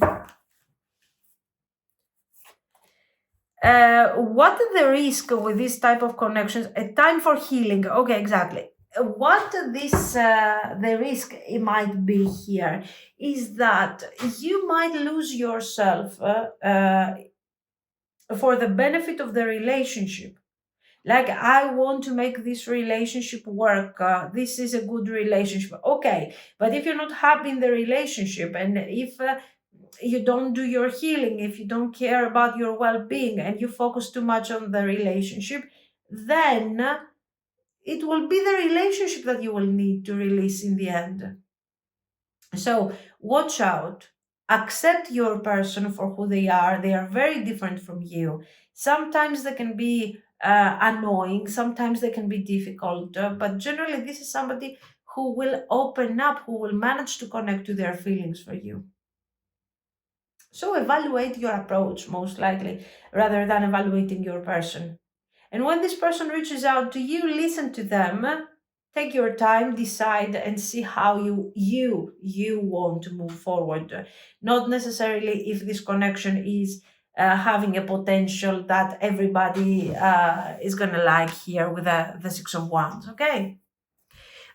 What is the risk with this type of connections? A time for healing. Okay, exactly. What the risk it might be here is that you might lose yourself for the benefit of the relationship. Like, I want to make this relationship work. This is a good relationship. Okay, but if you're not happy in the relationship, and if you don't do your healing, if you don't care about your well-being, and you focus too much on the relationship, then it will be the relationship that you will need to release in the end. So watch out. Accept your person for who they are. They are very different from you. Sometimes they can be annoying, sometimes they can be difficult, but generally, this is somebody who will open up, who will manage to connect to their feelings for you. So evaluate your approach, most likely, rather than evaluating your person. And when this person reaches out to you, listen to them, take your time, decide, and see how you want to move forward. Not necessarily if this connection is having a potential that everybody is gonna like here with the Six of Wands. Okay.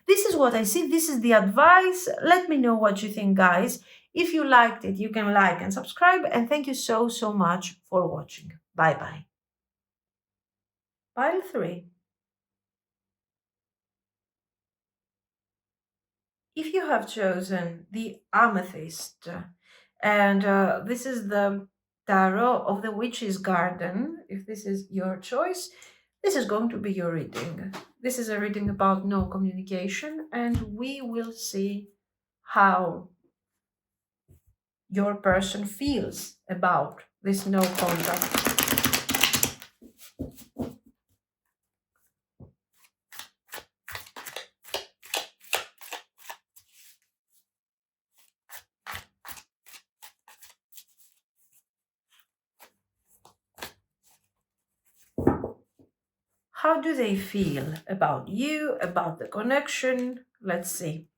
This is what I see. This is the advice. Let me know what you think, guys. If you liked it, you can like and subscribe. And thank you so, so much for watching. Bye bye. Pile 3. If you have chosen the Amethyst, and this is the tarot of the Witch's Garden, if this is your choice, this is going to be your reading. This is a reading about no communication, and we will see how your person feels about this no contact. How do they feel about you, about the connection? Let's see.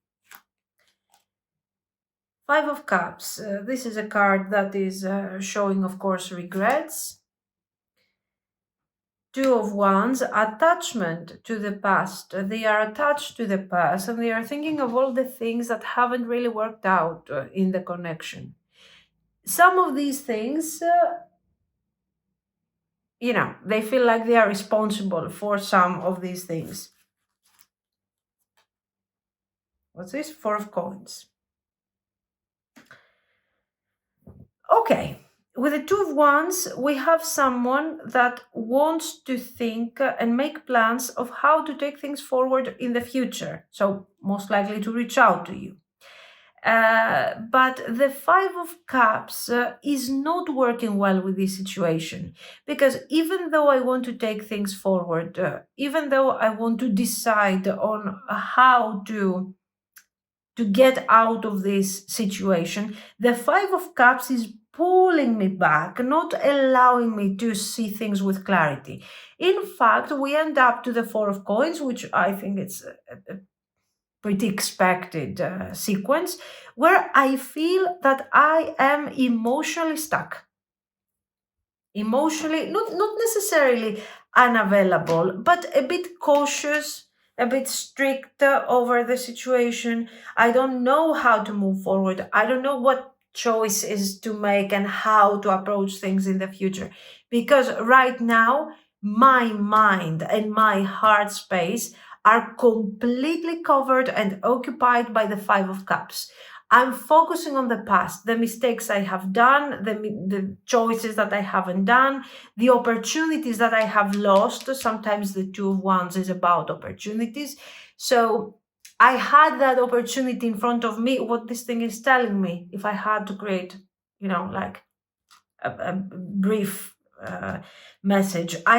Five of Cups. This is a card that is showing, of course, regrets. Two of Wands, attachment to the past. They are attached to the past and they are thinking of all the things that haven't really worked out in the connection. Some of these things, they feel like they are responsible for some of these things. What's this? Four of Coins. Okay. With the Two of Wands, we have someone that wants to think and make plans of how to take things forward in the future. So, most likely to reach out to you. But the Five of Cups is not working well with this situation, because even though I want to take things forward, even though I want to decide on how to get out of this situation, the Five of Cups is pulling me back, not allowing me to see things with clarity. In fact, we end up to the Four of Coins, which I think it's a pretty expected sequence, where I feel that I am emotionally stuck. Emotionally, not necessarily unavailable, but a bit cautious, a bit strict over the situation. I don't know how to move forward. I don't know what choices to make and how to approach things in the future. Because right now, my mind and my heart space are completely covered and occupied by the Five of Cups. I'm focusing on the past, the mistakes I have done, the choices that I haven't done, the opportunities that I have lost. Sometimes the Two of Wands is about opportunities. So I had that opportunity in front of me. What this thing is telling me, if I had to create, like a brief message, I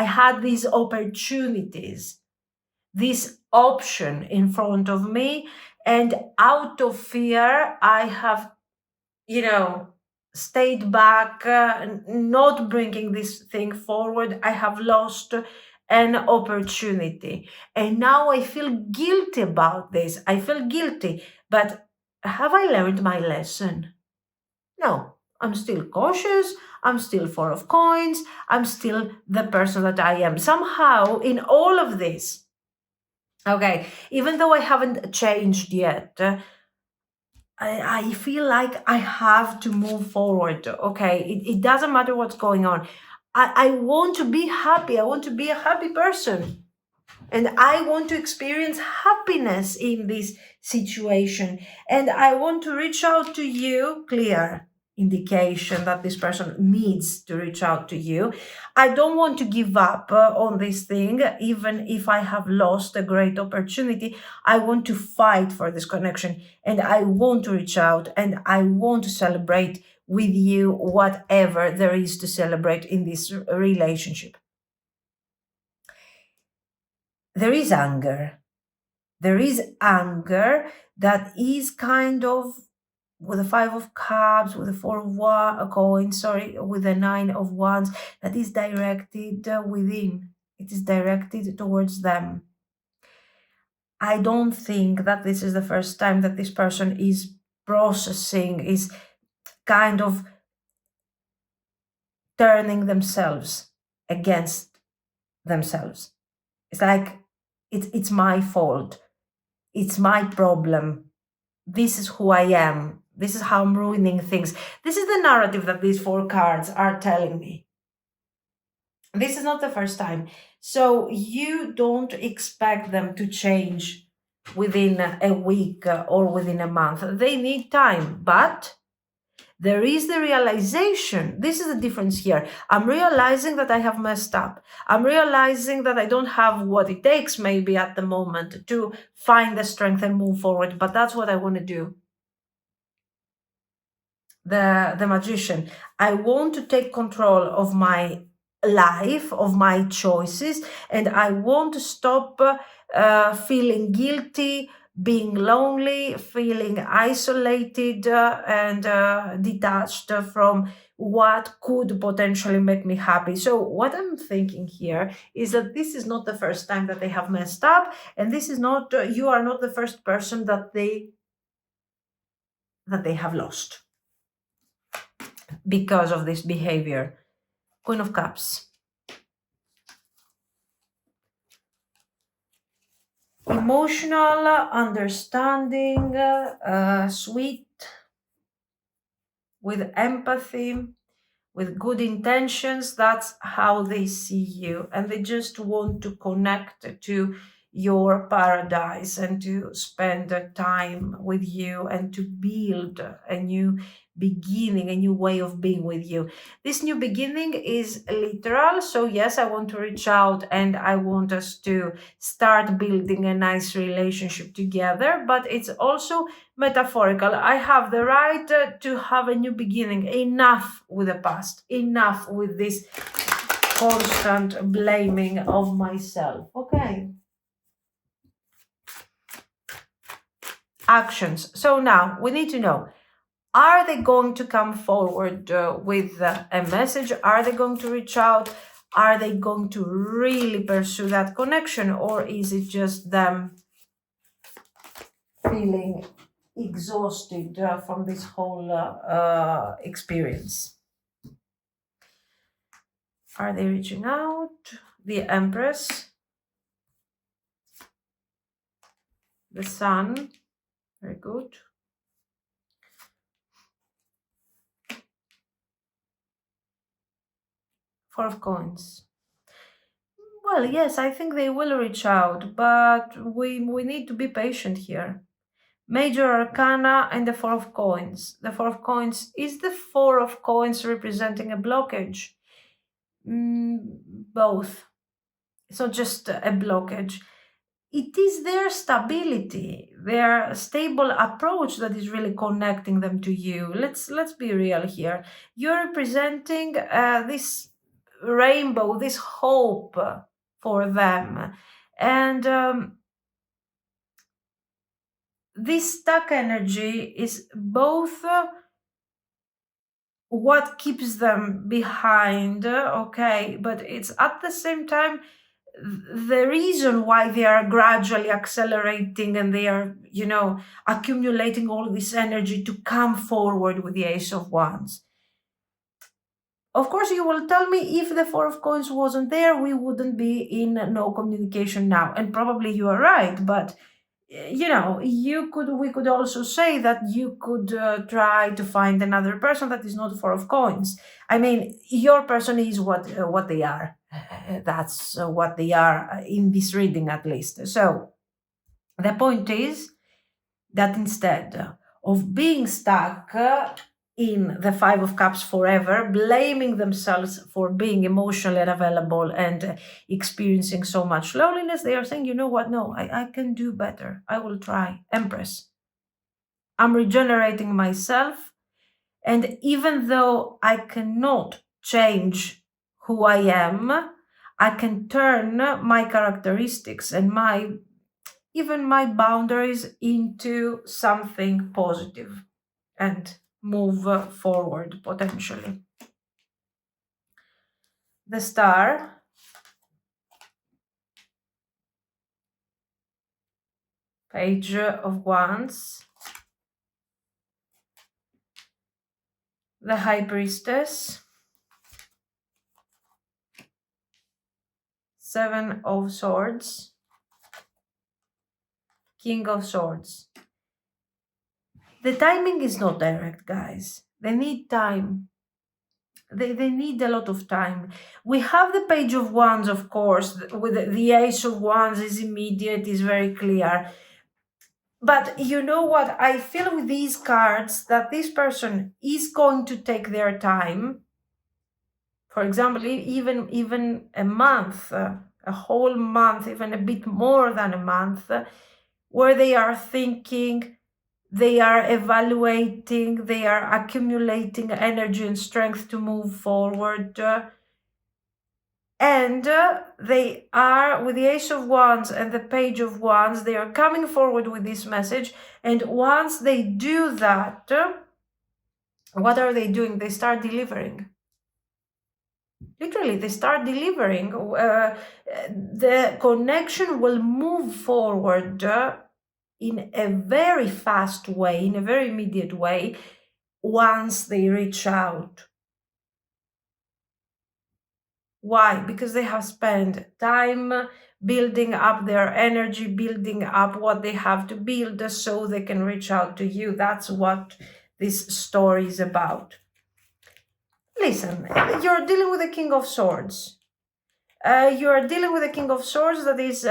had these opportunities, this option in front of me, And out of fear, I have, stayed back, not bringing this thing forward. I have lost an opportunity. And now I feel guilty about this. I feel guilty. But have I learned my lesson? No. I'm still cautious. I'm still four of coins. I'm still the person that I am. Somehow, in all of this, okay, even though I haven't changed yet, I feel like I have to move forward. Okay, it doesn't matter what's going on. I want to be happy. I want to be a happy person. And I want to experience happiness in this situation. And I want to reach out to you, clear indication that this person needs to reach out to you. I don't want to give up on this thing, even if I have lost a great opportunity. I want to fight for this connection, and I want to reach out, and I want to celebrate with you whatever there is to celebrate in this relationship. There is anger. There is anger that is kind of with the Five of Cups, with the Four of Coins, with the Nine of Wands, that is directed within. It is directed towards them. I don't think that this is the first time that this person is processing, is kind of turning themselves against themselves. It's like, it's my fault. It's my problem. This is who I am. This is how I'm ruining things. This is the narrative that these four cards are telling me. This is not the first time. So you don't expect them to change within a week or within a month. They need time, but there is the realization. This is the difference here. I'm realizing that I have messed up. I'm realizing that I don't have what it takes maybe at the moment to find the strength and move forward, but that's what I want to do. The Magician. I want to take control of my life, of my choices, and I want to stop feeling guilty, being lonely, feeling isolated and detached from what could potentially make me happy. So what I'm thinking here is that this is not the first time that they have messed up, and this is not you are not the first person that they have lost because of this behavior. Queen of Cups. Emotional, understanding, sweet, with empathy, with good intentions. That's how they see you. And they just want to connect to your paradise and to spend time with you and to build a new beginning, a new way of being with you. This new beginning is literal. So, yes, I want to reach out and I want us to start building a nice relationship together, but it's also metaphorical. I have the right to have a new beginning. Enough with the past. Enough with this constant blaming of myself. Okay. Actions. So now we need to know, are they going to come forward with a message? Are they going to reach out? Are they going to really pursue that connection? Or is it just them feeling exhausted from this whole experience? Are they reaching out? The Empress, the Sun, very good. Four of Coins. Well, yes, I think they will reach out, but we need to be patient here. Major Arcana and the Four of Coins. The Four of Coins is the Four of Coins representing a blockage. Both. It's not just a blockage. It is their stability, their stable approach that is really connecting them to you. Let's be real here. You're representing this rainbow, this hope for them, and this stuck energy is both what keeps them behind, okay, but it's at the same time the reason why they are gradually accelerating and they are, accumulating all this energy to come forward with the Ace of Wands. Of course, you will tell me if the Four of Coins wasn't there, we wouldn't be in no communication now. And probably you are right, but we could also say that you could try to find another person that is not Four of Coins. I mean, your person is what they are. That's what they are in this reading, at least. So the point is that instead of being stuck in the Five of Cups forever, blaming themselves for being emotionally unavailable and experiencing so much loneliness, they are saying, you know what, no, I can do better. I will try. Empress. I'm regenerating myself. And even though I cannot change who I am, I can turn my characteristics and even my boundaries into something positive and move forward potentially. The Star, Page of Wands, the High Priestess, Seven of Swords, King of Swords. The timing is not direct, guys. They need time. They need a lot of time. We have the Page of Wands, of course, with the Ace of Wands is immediate, is very clear. But you know what? I feel with these cards that this person is going to take their time. For example, even a month, a whole month, even a bit more than a month, where they are thinking, they are evaluating, they are accumulating energy and strength to move forward. And they are, with the Ace of Wands and the Page of Wands, they are coming forward with this message. And once they do that, what are they doing? They start delivering. Literally, they start delivering. The connection will move forward in a very fast way, in a very immediate way, once they reach out. Why? Because they have spent time building up their energy, building up what they have to build so they can reach out to you. That's what this story is about. Listen, you're dealing with the King of Swords. You are dealing with a King of Swords that is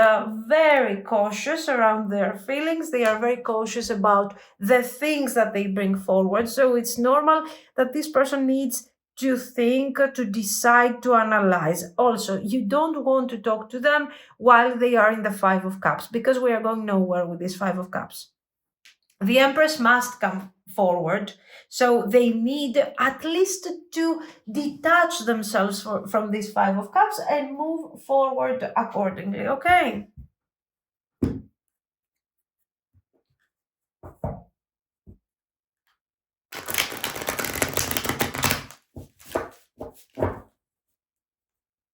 very cautious around their feelings. They are very cautious about the things that they bring forward. So it's normal that this person needs to think, to decide, to analyze. Also, you don't want to talk to them while they are in the Five of Cups, because we are going nowhere with this Five of Cups. The Empress must come forward, so they need at least to detach themselves from this Five of Cups and move forward accordingly, okay?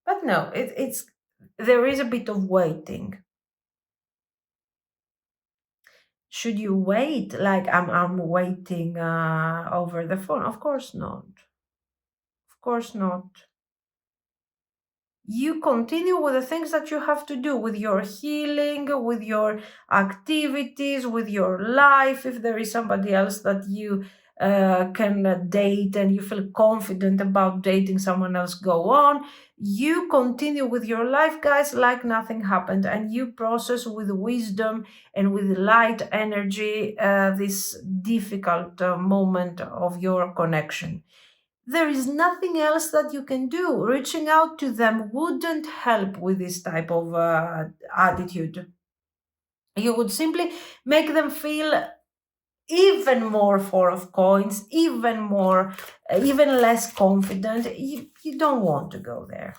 But no, there is a bit of waiting. Should you wait like I'm waiting over the phone? Of course not. Of course not. You continue with the things that you have to do, with your healing, with your activities, with your life. If there is somebody else that you can date and you feel confident about dating someone else, go on. You continue with your life, guys, like nothing happened, and you process with wisdom and with light energy this difficult moment of your connection. There is nothing else that you can do. Reaching out to them wouldn't help with this type of attitude. You would simply make them feel even more Four of Coins, even less confident. You don't want to go there.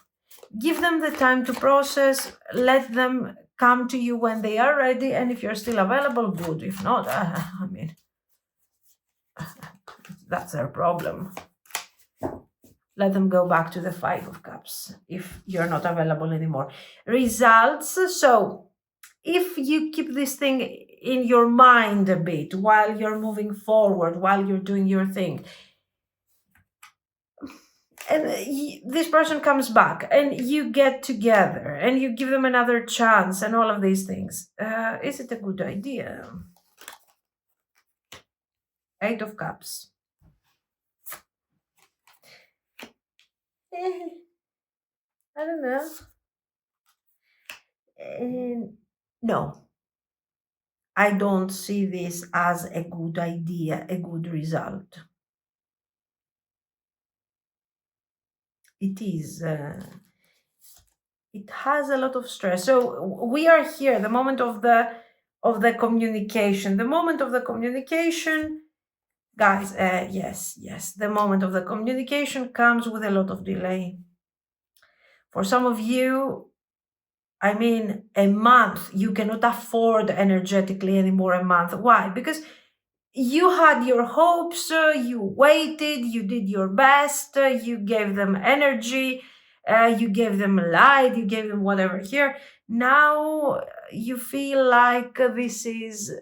Give them the time to process, let them come to you when they are ready, and if you're still available, good. If not, I mean, that's their problem. Let them go back to the Five of Cups if you're not available anymore. Results. So if you keep this thing in your mind a bit while you're moving forward, while you're doing your thing, and this person comes back and you get together and you give them another chance and all of these things, is it a good idea? Eight of Cups. I don't know. No, I don't see this as a good idea, a good result. It is. It has a lot of stress. So we are here. The moment of the communication. The moment of the communication, guys. Yes. The moment of the communication comes with a lot of delay. For some of you, I mean, a month. You cannot afford energetically anymore a month. Why? Because you had your hopes, you waited, you did your best, you gave them energy, you gave them light, you gave them whatever here. Now you feel like this is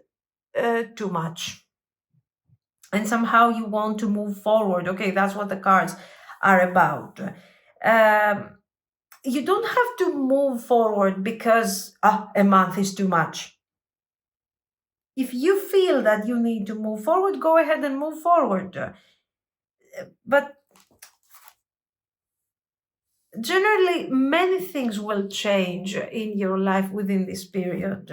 too much. And somehow you want to move forward. Okay, that's what the cards are about. You don't have to move forward because a month is too much. If you feel that you need to move forward, go ahead and move forward. But generally, many things will change in your life within this period.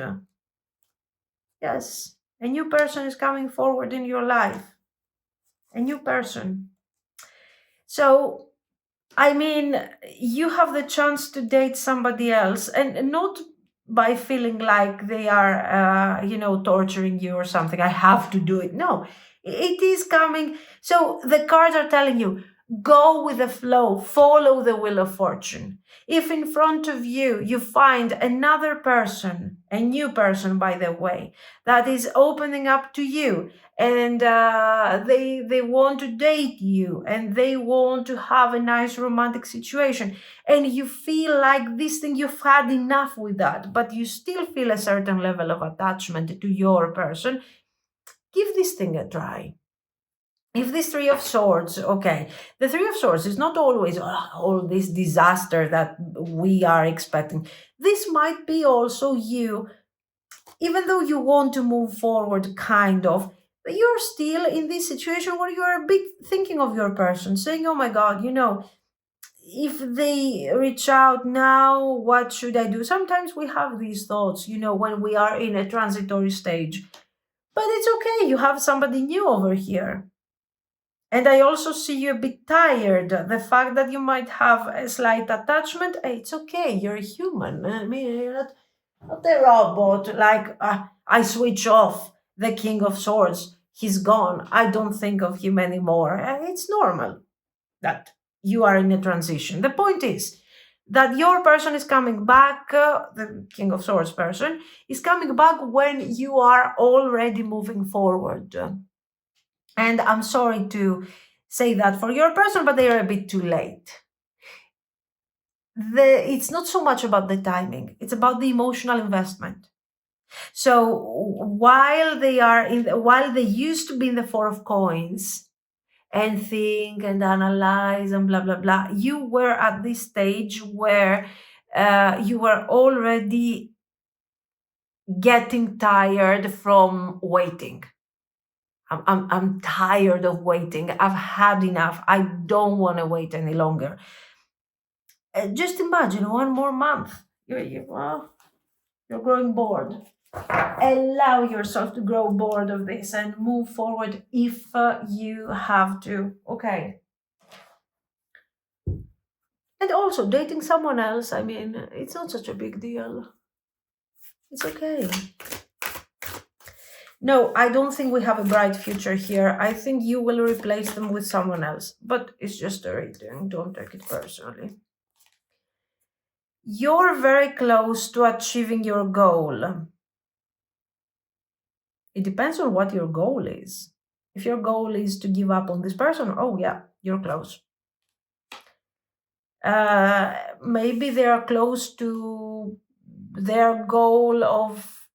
Yes, a new person is coming forward in your life. A new person. So, I mean, you have the chance to date somebody else, and not by feeling like they are, torturing you or something. I have to do it. No, it is coming. So the cards are telling you, go with the flow, follow the wheel of fortune. If in front of you, you find another person, a new person, by the way, that is opening up to you, and they want to date you, and they want to have a nice romantic situation, and you feel like this thing, you've had enough with that, but you still feel a certain level of attachment to your person, give this thing a try. If this Three of Swords, okay, the Three of Swords is not always all this disaster that we are expecting. This might be also you, even though you want to move forward, kind of, but you're still in this situation where you're a bit thinking of your person, saying, oh my God, if they reach out now, what should I do? Sometimes we have these thoughts, when we are in a transitory stage. But it's okay, you have somebody new over here. And I also see you a bit tired. The fact that you might have a slight attachment, it's okay, you're a human. I mean, you're not a robot, like I switch off the King of Swords. He's gone. I don't think of him anymore. It's normal that you are in a transition. The point is that your person is coming back, the King of Swords person is coming back when you are already moving forward. And I'm sorry to say that for your person, but they are a bit too late. It's not so much about the timing, it's about the emotional investment. So while they used to be in the Four of Coins and think and analyze and blah blah blah, you were at this stage where you were already getting tired from waiting. I'm tired of waiting. I've had enough. I don't want to wait any longer. Just imagine one more month. You're growing bored. Allow yourself to grow bored of this and move forward if you have to. Okay. And also, dating someone else, I mean, it's not such a big deal. It's okay. No, I don't think we have a bright future here. I think you will replace them with someone else. But it's just a reading. Don't take it personally. You're very close to achieving your goal. It depends on what your goal is. If your goal is to give up on this person, oh yeah, you're close. Maybe they are close to their goal of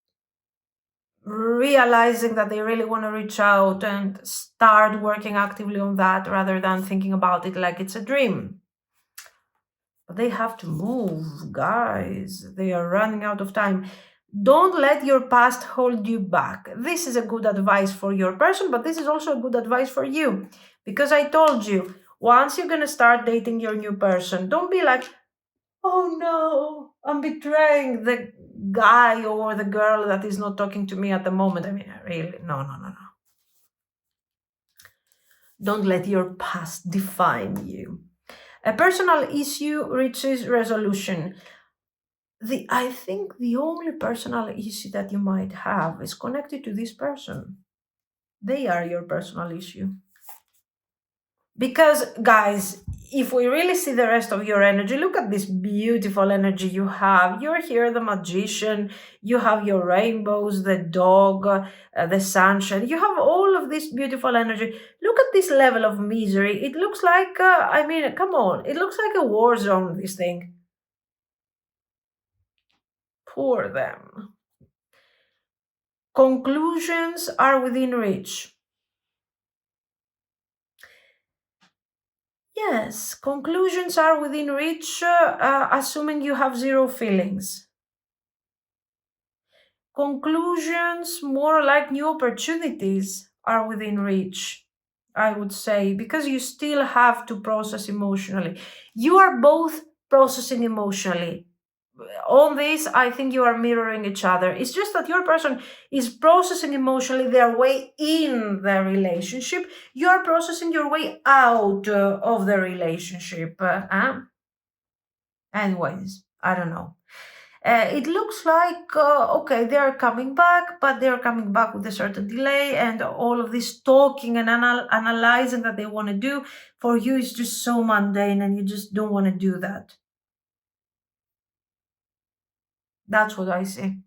realizing that they really want to reach out and start working actively on that rather than thinking about it like it's a dream. But they have to move, guys. They are running out of time. Don't let your past hold you back. This is a good advice for your person, but this is also a good advice for you. Because I told you, once you're going to start dating your new person, don't be like, oh no, I'm betraying the guy or the girl that is not talking to me at the moment. I mean, really, no. Don't let your past define you. A personal issue reaches resolution. I think the only personal issue that you might have is connected to this person. They are your personal issue. Because, guys, if we really see the rest of your energy, look at this beautiful energy you have. You're here, the magician, you have your rainbows, the dog, the sunshine. You have all of this beautiful energy. Look at this level of misery. It looks like, come on, it looks like a war zone, this thing. Poor them. Conclusions are within reach. Yes, conclusions are within reach, assuming you have zero feelings. Conclusions, more like new opportunities, are within reach, I would say, because you still have to process emotionally. You are both processing emotionally. On this, I think you are mirroring each other. It's just that your person is processing emotionally their way in the relationship. You are processing your way out of the relationship. Anyways, I don't know. It looks like, okay, they are coming back, but they are coming back with a certain delay, and all of this talking and analyzing that they want to do for you is just so mundane, and you just don't want to do that. That's what I see.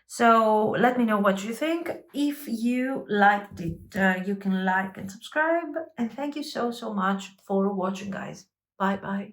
So let me know what you think. If you liked it, you can like and subscribe. And thank you so much for watching, guys. Bye bye.